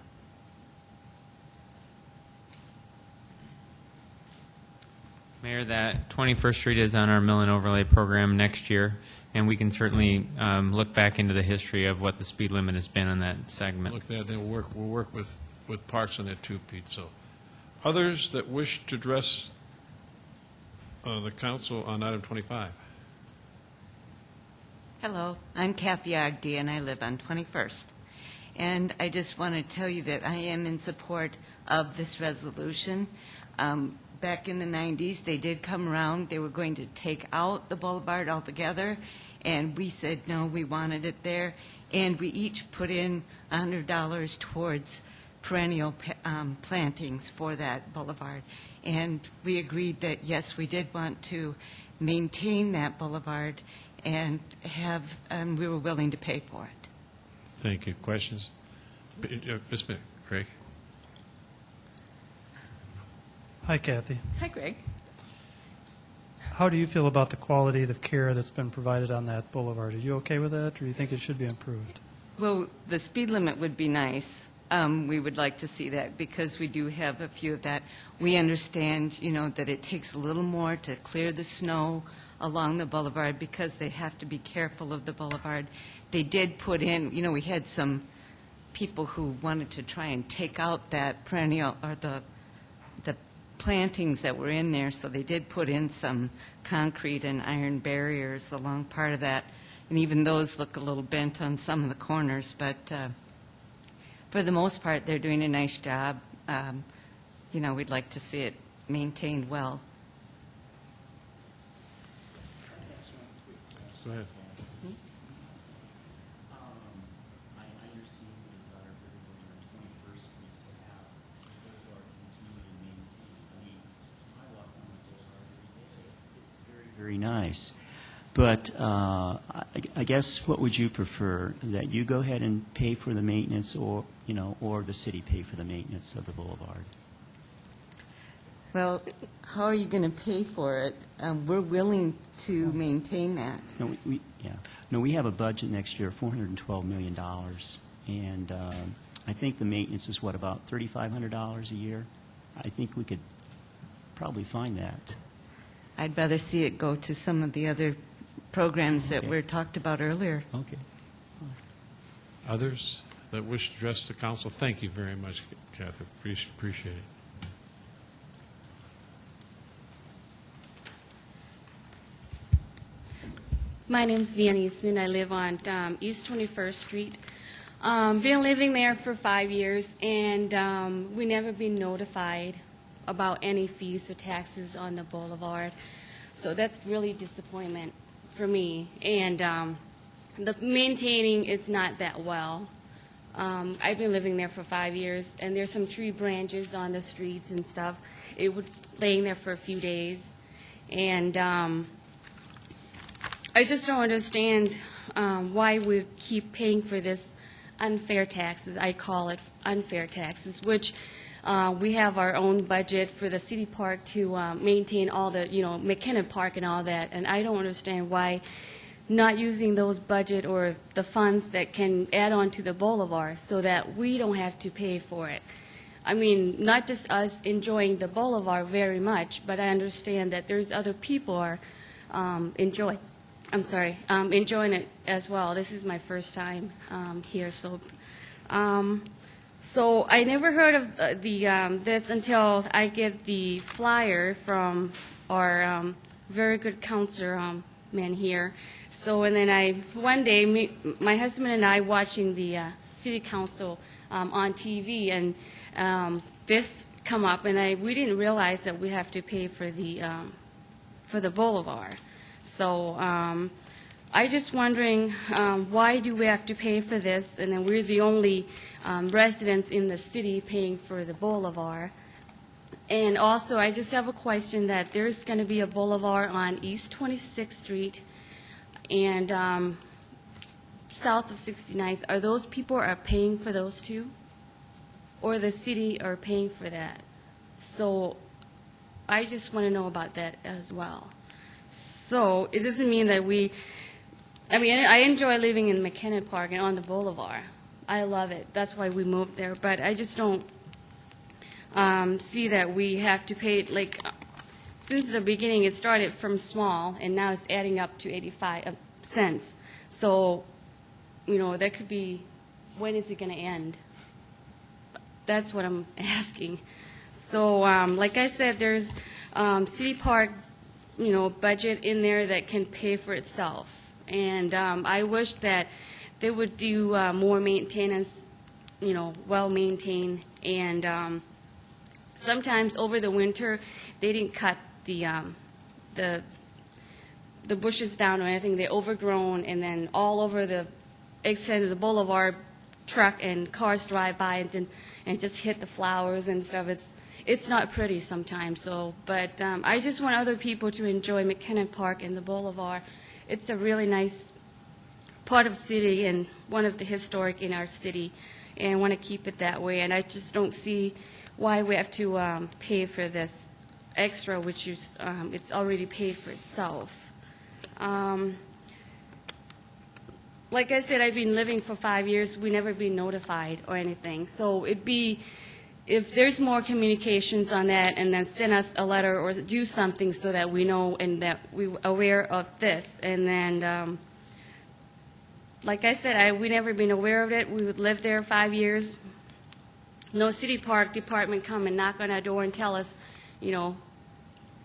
Mayor, that 21st Street is on our mill and overlay program next year, and we can certainly look back into the history of what the speed limit has been on that segment. Look, then we'll work with Parks on that too, Pete. So, others that wish to address the council on item 25? Hello, I'm Kathy Ogden, and I live on 21st. And I just want to tell you that I am in support of this resolution. Back in the 90s, they did come around. They were going to take out the boulevard altogether, and we said no, we wanted it there. And we each put in $100 towards perennial plantings for that boulevard. And we agreed that, yes, we did want to maintain that boulevard and we were willing to pay for it. Thank you. Questions? Ms. Smith, Craig? Hi, Kathy. Hi, Greg. How do you feel about the quality of care that's been provided on that boulevard? Are you okay with that, or do you think it should be improved? Well, the speed limit would be nice. We would like to see that because we do have a few of that. We understand, that it takes a little more to clear the snow along the boulevard because they have to be careful of the boulevard. They did put in, we had some people who wanted to try and take out that perennial or the plantings that were in there, so they did put in some concrete and iron barriers along part of that, and even those look a little bent on some of the corners, but for the most part, they're doing a nice job. We'd like to see it maintained well. Go ahead. I understand the desire for everybody on 21st Street to have the boulevard continue to maintain. I walk on the boulevard every day. It's very, very nice. But I guess what would you prefer? That you go ahead and pay for the maintenance or the city pay for the maintenance of the boulevard? Well, how are you going to pay for it? We're willing to maintain that. No, we have a budget next year of $412 million, and I think the maintenance is about $3,500 a year. I think we could probably find that. I'd rather see it go to some of the other programs that were talked about earlier. Okay. Others that wish to address the council? Thank you very much, Kathy. Appreciate it. My name's Vian Eastman. I live on East 21st Street. Been living there for 5 years, and we never been notified about any fees or taxes on the boulevard. So that's really disappointment for me. And the maintaining is not that well. I've been living there for 5 years, and there's some tree branches on the streets and stuff. It was laying there for a few days, and I just don't understand why we keep paying for this unfair taxes. I call it unfair taxes, which we have our own budget for the city park to maintain all the, McKinnon Park and all that, and I don't understand why not using those budget or the funds that can add on to the boulevard so that we don't have to pay for it. I mean, not just us enjoying the boulevard very much, but I understand that there's other people are enjoying it as well. This is my first time here, so I never heard of this until I get the flyer from our very good councilor man here. So, and then one day, my husband and I watching the city council on TV, and this come up, and we didn't realize that we have to pay for the boulevard. So I just wondering why do we have to pay for this, and then we're the only residents in the city paying for the boulevard. And also, I just have a question that there's going to be a boulevard on East 26th Street and south of 69th. Are those people are paying for those two? Or the city are paying for that? So I just want to know about that as well. So it doesn't mean that I enjoy living in McKinnon Park and on the boulevard. I love it. That's why we moved there. But I just don't see that we have to pay, like, since the beginning, it started from small, and now it's adding up to 85 cents. So, that could be, when is it going to end? That's what I'm asking. So, like I said, there's city park, budget in there that can pay for itself. And I wish that they would do more maintenance, well-maintained. And sometimes over the winter, they didn't cut the bushes down or anything. They're overgrown, and then all over the extent of the boulevard, truck and cars drive by and just hit the flowers and stuff. It's not pretty sometimes. So, but I just want other people to enjoy McKinnon Park and the boulevard. It's a really nice part of the city and one of the historic in our city, and I want to keep it that way. And I just don't see why we have to pay for this extra, which is it's already paid for itself. Like I said, I've been living for 5 years. We never been notified or anything. So it'd be, if there's more communications on that, and then send us a letter or do something so that we know and that we're aware of this. And then, like I said, we never been aware of it. We would live there 5 years. No city park department come and knock on our door and tell us,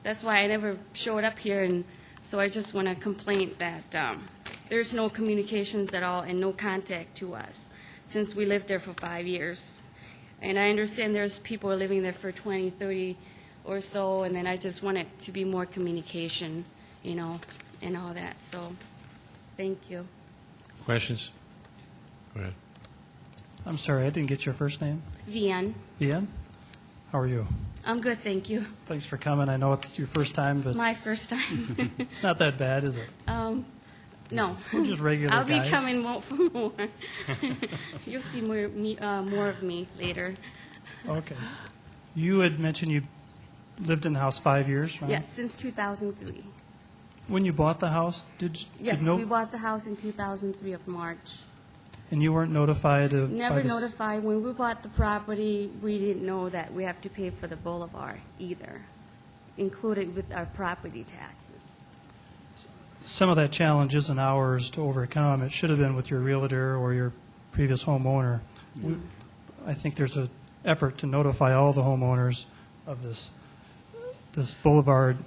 that's why I never showed up here. And so I just want to complain that there's no communications at all and no contact to us since we lived there for 5 years. And I understand there's people living there for 20, 30 or so, and then I just want it to be more communication, and all that. So, thank you. Questions? Go ahead. I'm sorry, I didn't get your first name. Vian. Vian? How are you? I'm good, thank you. Thanks for coming. I know it's your first time, but My first time. it's not that bad, is it? No. We're just regular I'll guys. be coming for more. You'll see more of me later. Okay. You had mentioned you lived in the house 5 years, right? Yes, since 2003. When you bought the house, did you Yes, know, we bought the house in 2003 of March. and you weren't notified of Never by the notified. When we bought the property, we didn't know that we have to pay for the boulevard either, included with our property taxes. some of that challenge isn't ours to overcome. It should have been with your realtor or your previous homeowner. I think there's an effort to notify all the homeowners of this boulevard,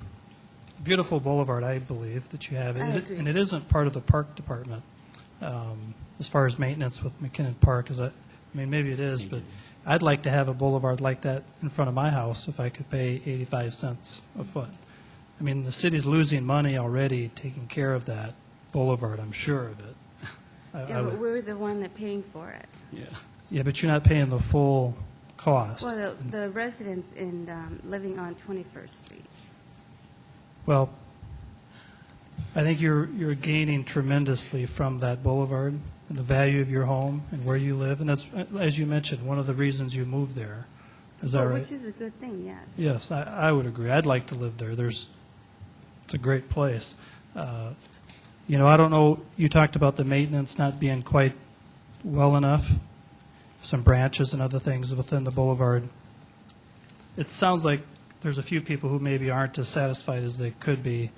beautiful boulevard, I believe, that you have. I agree. And it isn't part of the park department as far as maintenance with McKinnon Park. Maybe it is, but I'd like to have a boulevard like that in front of my house if I could pay 85 cents a foot. I mean, the city's losing money already taking care of that boulevard, I'm sure of it. Yeah, but we're the one that paying for it. Yeah, but you're not paying the full cost. Well, the residents in living on 21st Street. Well, I think you're gaining tremendously from that boulevard and the value of your home and where you live. And that's, as you mentioned, one of the reasons you moved there. Is that right? Which is a good thing, yes. Yes, I would agree. I'd like to live there. It's a great place. I don't know, you talked about the maintenance not being quite well enough, some branches and other things within the boulevard. It sounds like there's a few people who maybe aren't as satisfied as they could be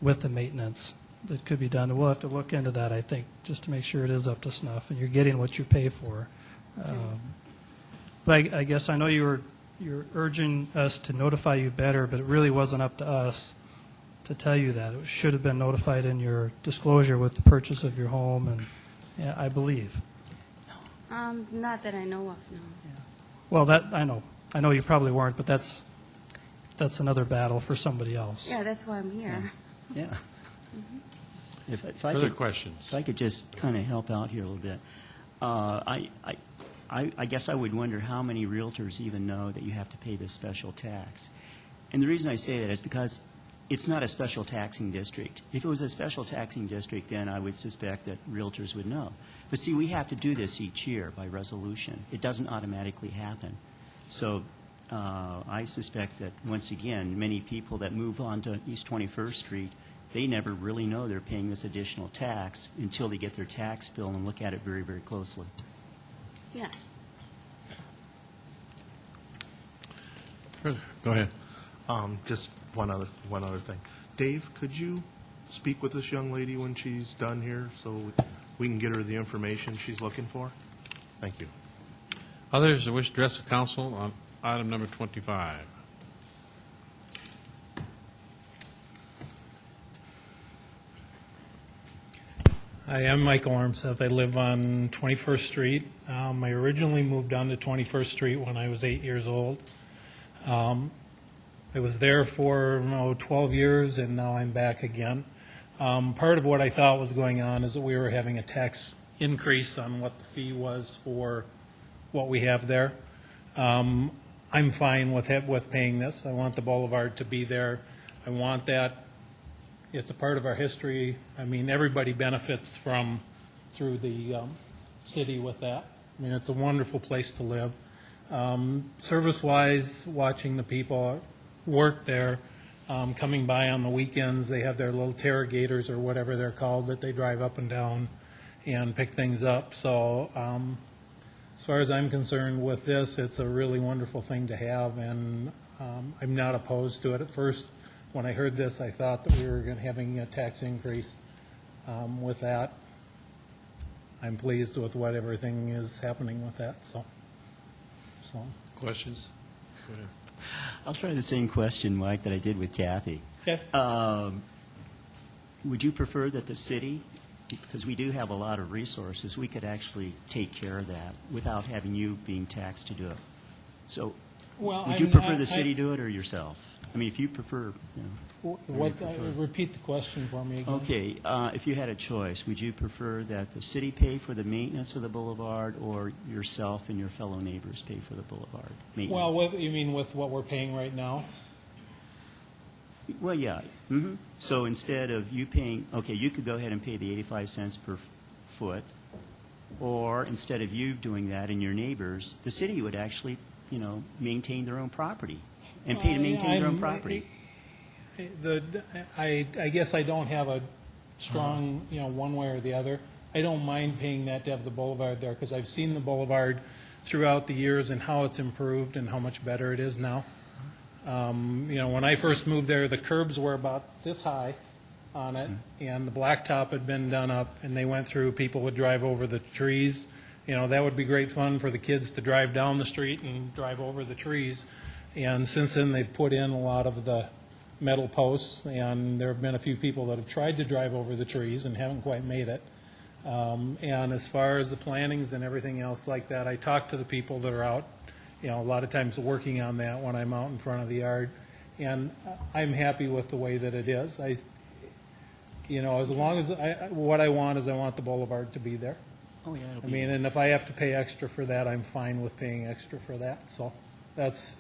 with the maintenance that could be done. And we'll have to look into that, I think, just to make sure it is up to snuff and you're getting what you pay for. But I guess I know you're urging us to notify you better, but it really wasn't up to us to tell you that. It should have been notified in your disclosure with the purchase of your home, and I believe. Not that I know of, no. Well, that I know. I know you probably weren't, but that's another battle for somebody else. Yeah, that's why I'm here. Yeah. If I Further could, questions? If I could just kind of help out here a little bit. I guess I would wonder how many realtors even know that you have to pay this special tax. And the reason I say that is because it's not a special taxing district. If it was a special taxing district, then I would suspect that realtors would know. But see, we have to do this each year by resolution. It doesn't automatically happen. So I suspect that, once again, many people that move on to East 21st Street, they never really know they're paying this additional tax until they get their tax bill and look at it very, very closely. Yes. Go ahead. Just one other thing. Dave, could you speak with this young lady when she's done here so we can get her the information she's looking for? Thank you. Others who wish to address the council on item number 25. Hi, I'm Michael Armseth. I live on 21st Street. I originally moved on to 21st Street when I was 8 years old. I was there for 12 years, and now I'm back again. Part of what I thought was going on is that we were having a tax increase on what the fee was for what we have there. I'm fine with paying this. I want the boulevard to be there. I want that. It's a part of our history. I mean, everybody benefits through the city with that. I mean, it's a wonderful place to live. Service-wise, watching the people work there, coming by on the weekends, they have their little Terragators or whatever they're called that they drive up and down and pick things up. So as far as I'm concerned with this, it's a really wonderful thing to have, and I'm not opposed to it. At first, when I heard this, I thought that we were having a tax increase with that. I'm pleased with what everything is happening with that. So. Questions? Go ahead. I'll try the same question, Mike, that I did with Kathy. Okay. Would you prefer that the city, because we do have a lot of resources, we could actually take care of that without having you being taxed to do it? So would you prefer the city do it or yourself? I mean, if you prefer, Repeat the question for me again. Okay, if you had a choice, would you prefer that the city pay for the maintenance of the boulevard or yourself and your fellow neighbors pay for the boulevard maintenance? Well, you mean with what we're paying right now? Well, yeah. So instead of you paying, okay, you could go ahead and pay the 85 cents per foot, or instead of you doing that and your neighbors, the city would actually, maintain their own property and pay to maintain their own property. I guess I don't have a strong, one way or the other. I don't mind paying that to have the boulevard there because I've seen the boulevard throughout the years and how it's improved and how much better it is now. When I first moved there, the curbs were about this high on it, and the blacktop had been done up, and they went through, people would drive over the trees. That would be great fun for the kids to drive down the street and drive over the trees. And since then, they've put in a lot of the metal posts, and there have been a few people that have tried to drive over the trees and haven't quite made it. And as far as the plantings and everything else like that, I talk to the people that are out, a lot of times working on that when I'm out in front of the yard, and I'm happy with the way that it is. As long as what I want is I want the boulevard to be there. Oh, yeah. And if I have to pay extra for that, I'm fine with paying extra for that. So that's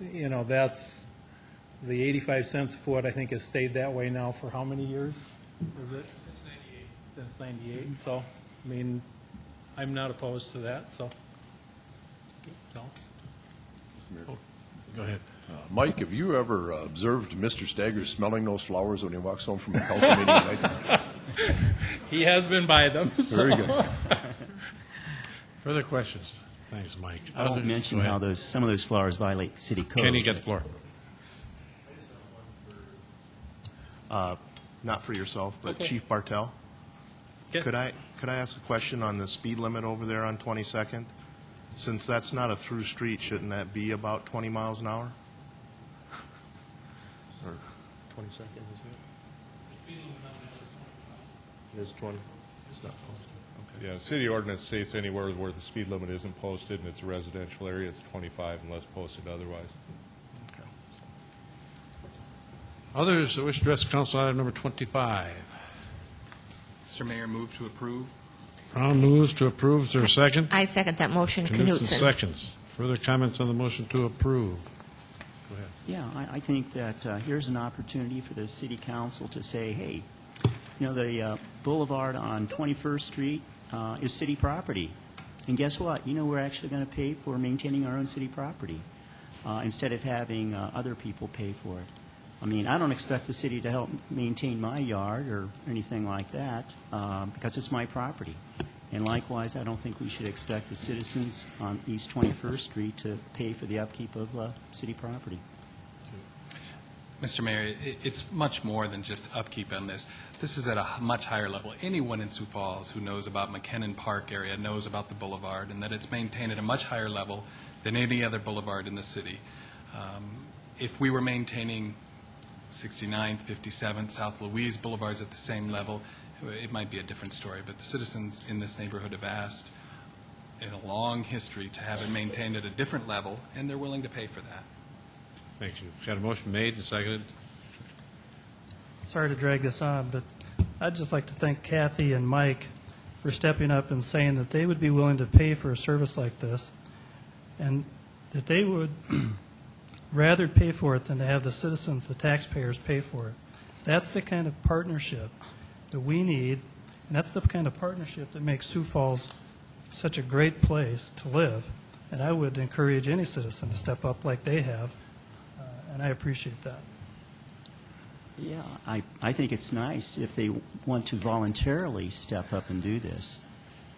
the 85 cents a foot, I think, has stayed that way now for how many years? Is it? Since 98. Since 98. So, I'm not opposed to that, so. Go ahead. Mike, have you ever observed Mr. Staggers smelling those flowers when he walks home from a council meeting tonight? He has been by them. So. Very good. Further questions? Thanks, Mike. I won't mention how some of those flowers violate city code. Kenny, get the floor. Not for yourself, but Okay. Chief Bartell. Okay. Could I ask a question on the speed limit over there on 22nd? Since that's not a through street, shouldn't that be about 20 miles an hour? Or 22nd, is it? It is 20? It's not posted. Okay. Yeah, city ordinance states anywhere where the speed limit isn't posted and it's a residential area, it's 25 unless posted otherwise. Others who wish to address council item number 25. Mr. Mayor, move to approve. Brown moves to approve. Is there a second? I second that motion. Knutson Knutson. seconds. Further comments on the motion to approve? Go ahead. Yeah, I think that here's an opportunity for the city council to say, hey, the boulevard on 21st Street is city property. And guess what? We're actually going to pay for maintaining our own city property instead of having other people pay for it. I don't expect the city to help maintain my yard or anything like that because it's my property. And likewise, I don't think we should expect the citizens on East 21st Street to pay for the upkeep of city property. Mr. Mayor, it's much more than just upkeep on this. This is at a much higher level. Anyone in Sioux Falls who knows about McKinnon Park area knows about the boulevard and that it's maintained at a much higher level than any other boulevard in the city. If we were maintaining 69th, 57th, South Louise boulevards at the same level, it might be a different story. But the citizens in this neighborhood have asked in a long history to have it maintained at a different level, and they're willing to pay for that. Thank you. Got a motion made and seconded. Sorry to drag this on, but I'd just like to thank Kathy and Mike for stepping up and saying that they would be willing to pay for a service like this, and that they would rather pay for it than to have the citizens, the taxpayers, pay for it. That's the kind of partnership that we need, and that's the kind of partnership that makes Sioux Falls such a great place to live. And I would encourage any citizen to step up like they have, and I appreciate that. Yeah, I think it's nice if they want to voluntarily step up and do this.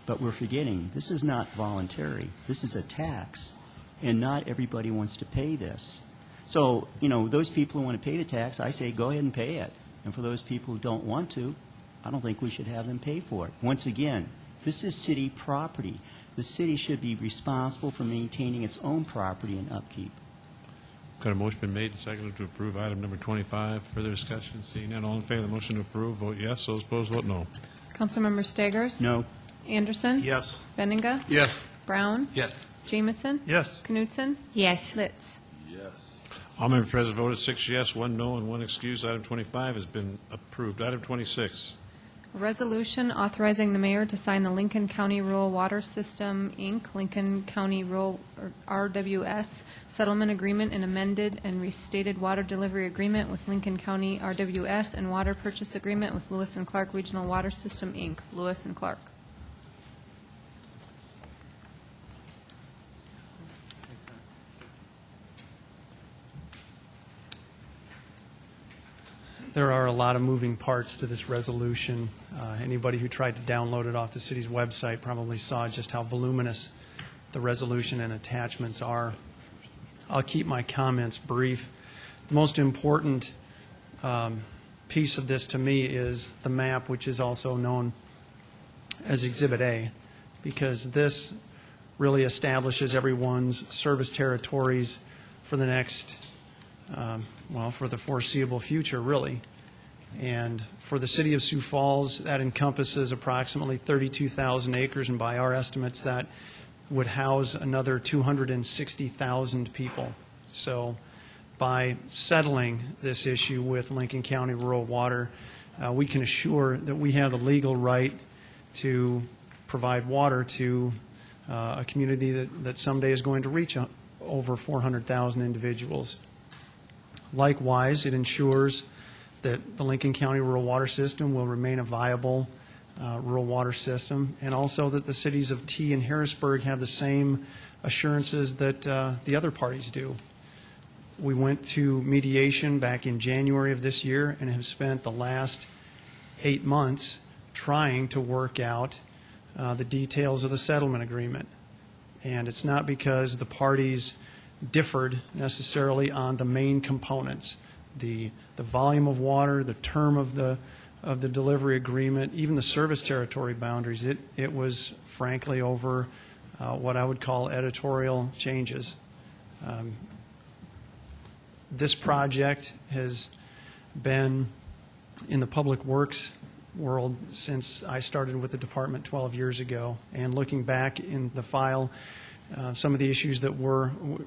But we're forgetting, this is not voluntary. This is a tax, and not everybody wants to pay this. So, those people who want to pay the tax, I say go ahead and pay it. And for those people who don't want to, I don't think we should have them pay for it. Once again, this is city property. The city should be responsible for maintaining its own property and upkeep. Got a motion been made and seconded to approve item number 25. Further discussion? Seeing none, all in favor of the motion to approve, vote yes. Those opposed, vote no. Councilmember Staggers? No. Anderson? Yes. Benninga? Yes. Brown? Yes. Jamison? Yes. Knutson? Yes. Litz? Yes. All members present voted 6 yes, 1 no, and 1 excused. Item 25 has been approved. Item 26. A resolution authorizing the mayor to sign the Lincoln County Rural Water System, Inc., Lincoln County Rural RWS Settlement Agreement and amended and restated water delivery agreement with Lincoln County RWS and water purchase agreement with Lewis and Clark Regional Water System, Inc., Lewis and Clark. There are a lot of moving parts to this resolution. Anybody who tried to download it off the city's website probably saw just how voluminous the resolution and attachments are. I'll keep my comments brief. The most important piece of this to me is the map, which is also known as Exhibit A, because this really establishes everyone's service territories for the next for the foreseeable future, really. And for the city of Sioux Falls, that encompasses approximately 32,000 acres, and by our estimates, that would house another 260,000 people. So by settling this issue with Lincoln County Rural Water, we can assure that we have the legal right to provide water to a community that someday is going to reach over 400,000 individuals. Likewise, it ensures that the Lincoln County Rural Water System will remain a viable rural water system, and also that the cities of T and Harrisburg have the same assurances that the other parties do. We went to mediation back in January of this year and have spent the last 8 months trying to work out the details of the settlement agreement. And it's not because the parties differed necessarily on the main components, the volume of water, the term of the delivery agreement, even the service territory boundaries. It was frankly over what I would call editorial changes. This project has been in the public works world since I started with the department 12 years ago, and looking back in the file, some of the issues that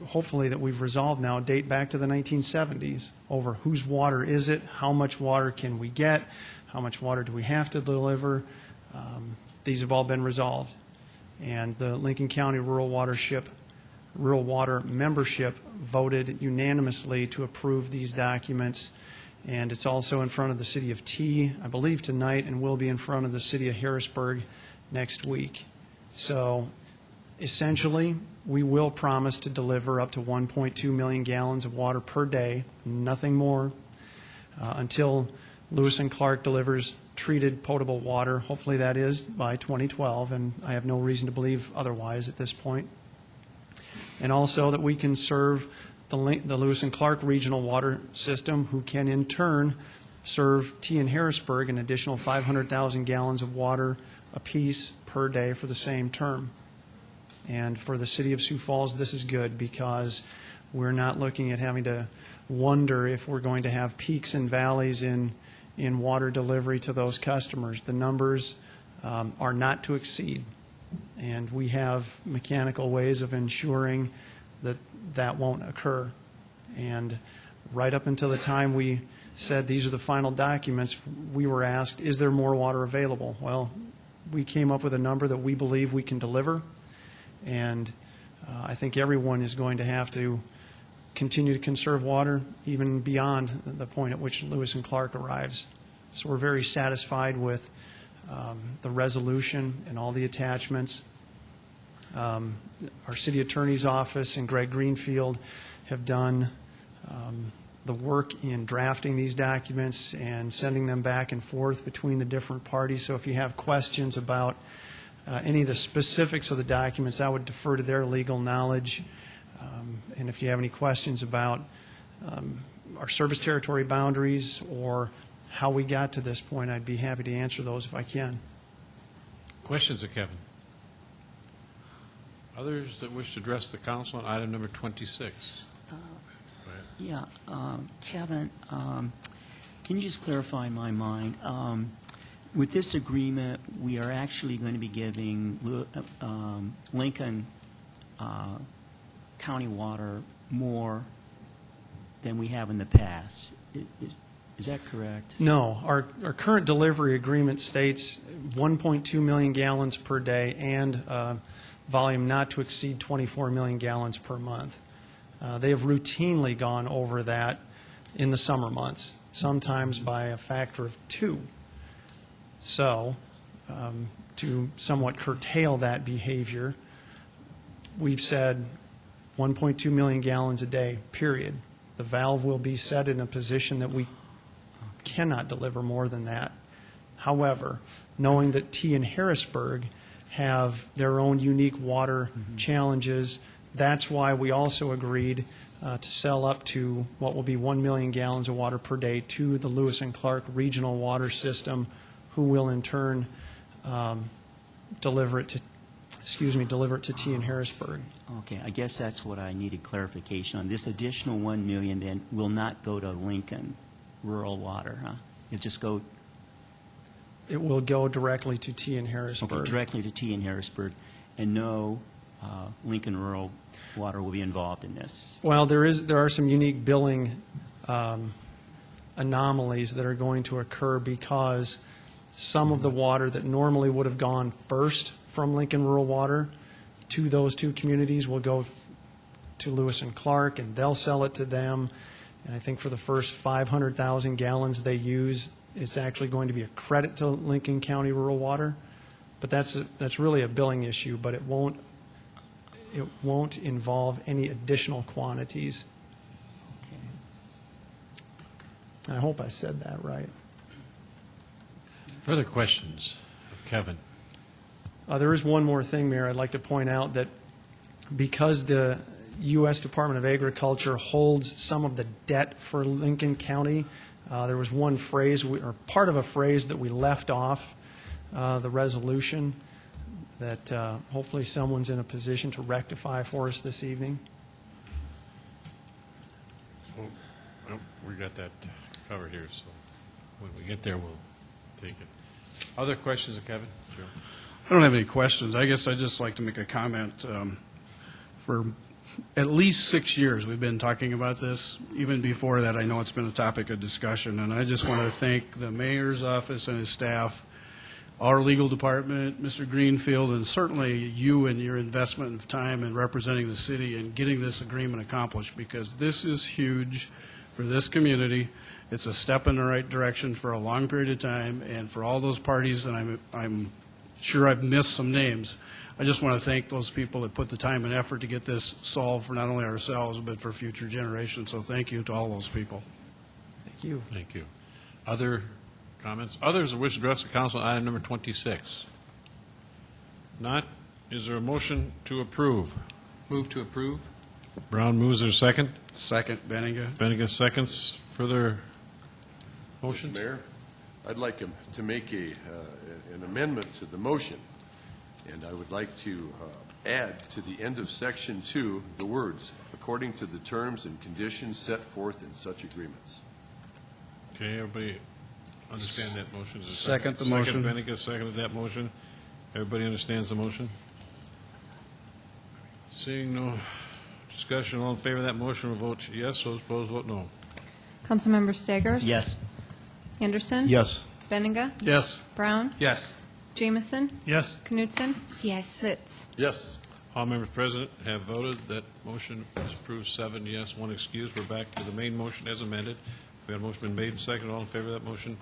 hopefully that we've resolved now date back to the 1970s over whose water is it, how much water can we get, how much water do we have to deliver. These have all been resolved. And the Lincoln County Rural Water membership voted unanimously to approve these documents. And it's also in front of the city of T, I believe tonight, and will be in front of the city of Harrisburg next week. So essentially, we will promise to deliver up to 1.2 million gallons of water per day, nothing more, until Lewis and Clark delivers treated potable water. Hopefully that is by 2012, and I have no reason to believe otherwise at this point. And also that we can serve the Lewis and Clark Regional Water System, who can in turn serve T and Harrisburg an additional 500,000 gallons of water apiece per day for the same term. And for the city of Sioux Falls, this is good because we're not looking at having to wonder if we're going to have peaks and valleys in water delivery to those customers. The numbers are not to exceed, and we have mechanical ways of ensuring that that won't occur. And right up until the time we said these are the final documents, we were asked, is there more water available? Well, we came up with a number that we believe we can deliver, and I think everyone is going to have to continue to conserve water even beyond the point at which Lewis and Clark arrives. So we're very satisfied with the resolution and all the attachments. Our city attorney's office and Greg Greenfield have done the work in drafting these documents and sending them back and forth between the different parties. So if you have questions about any of the specifics of the documents, I would defer to their legal knowledge. And if you have any questions about our service territory boundaries or how we got to this point, I'd be happy to answer those if I can. Questions of Kevin? Others that wish to address the council on item number 26? Yeah, Kevin, can you just clarify in my mind? With this agreement, we are actually going to be giving Lincoln County Water more than we have in the past. Is that correct? No. Our current delivery agreement states 1.2 million gallons per day and volume not to exceed 24 million gallons per month. They have routinely gone over that in the summer months, sometimes by a factor of 2. So, to somewhat curtail that behavior, we've said 1.2 million gallons a day, period. The valve will be set in a position that we cannot deliver more than that. However, knowing that T and Harrisburg have their own unique water challenges, that's why we also agreed to sell up to what will be 1 million gallons of water per day to the Lewis and Clark Regional Water System, who will in turn deliver it to T and Harrisburg. Okay, I guess that's what I needed clarification on. This additional 1 million then will not go to Lincoln Rural Water, huh? It'll just go... It will go directly to T and Harrisburg. Okay, directly to T and Harrisburg, and no Lincoln Rural Water will be involved in this. Well, there are some unique billing anomalies that are going to occur because some of the water that normally would have gone first from Lincoln Rural Water to those two communities will go to Lewis and Clark, and they'll sell it to them. And I think for the first 500,000 gallons they use, it's actually going to be a credit to Lincoln County Rural Water. But that's really a billing issue, but it won't involve any additional quantities. I hope I said that right. Further questions of Kevin? There is one more thing, Mayor. I'd like to point out that because the U.S. Department of Agriculture holds some of the debt for Lincoln County, there was one phrase, or part of a phrase that we left off the resolution that hopefully someone's in a position to rectify for us this evening. Well, we got that covered here, so when we get there, we'll take it. Other questions of Kevin? Joe? I don't have any questions. I guess I'd just like to make a comment. For at least 6 years, we've been talking about this. Even before that, I know it's been a topic of discussion, and I just want to thank the mayor's office and his staff, our legal department, Mr. Greenfield, and certainly you and your investment of time in representing the city and getting this agreement accomplished, because this is huge for this community. It's a step in the right direction for a long period of time, and for all those parties, and I'm sure I've missed some names. I just want to thank those people that put the time and effort to get this solved for not only ourselves, but for future generations. So thank you to all those people. Thank you. Thank you. Other comments? Others that wish to address the council on item number 26? Not. Is there a motion to approve? Move to approve. Brown moves, there a second? Second, Benninga. Bennigan seconds. Further motions? Mayor, I'd like to make an amendment to the motion, and I would like to add to the end of Section 2 the words, according to the terms and conditions set forth in such agreements. Okay, everybody understand that motion? Is there a Second the motion. Second, Bennigan seconded that motion. Everybody understands the motion? Seeing no discussion, all in favor of that motion will vote yes, those opposed vote no. Councilmember Staggers? Yes. Anderson? Yes. Benninga? Yes. Brown? Yes. Jamison? Yes. Knutson? Yes. Litz? Yes. All members present have voted. That motion is approved, 7 yes, 1 excuse. We're back to the main motion as amended. If we had a motion been made and seconded, all in favor of that motion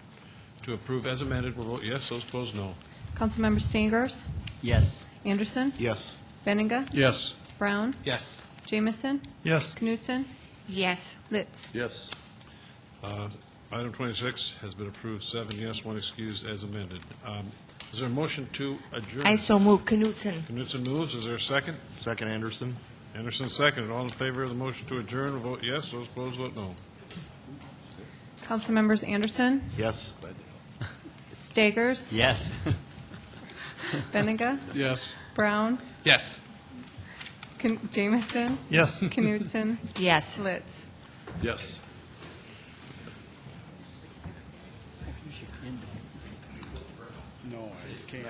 to approve as amended will vote yes, those opposed no. Councilmember Staggers? Yes. Anderson? Yes. Benninga? Yes. Brown? Yes. Jamison? Yes. Knutson? Yes. Litz? Yes. Item 26 has been approved, 7 yes, 1 excuse as amended. Is there a motion to adjourn? I so move. Knutson. Knutson moves. Is there a second? Second, Anderson. Anderson seconded. All in favor of the motion to adjourn will vote yes, those opposed vote no. Councilmembers Anderson? Yes. Staggers? Yes. Benninga? Yes. Brown? Yes. Jamison? Yes. Knutson? Yes. Litz? Yes. No, I can't.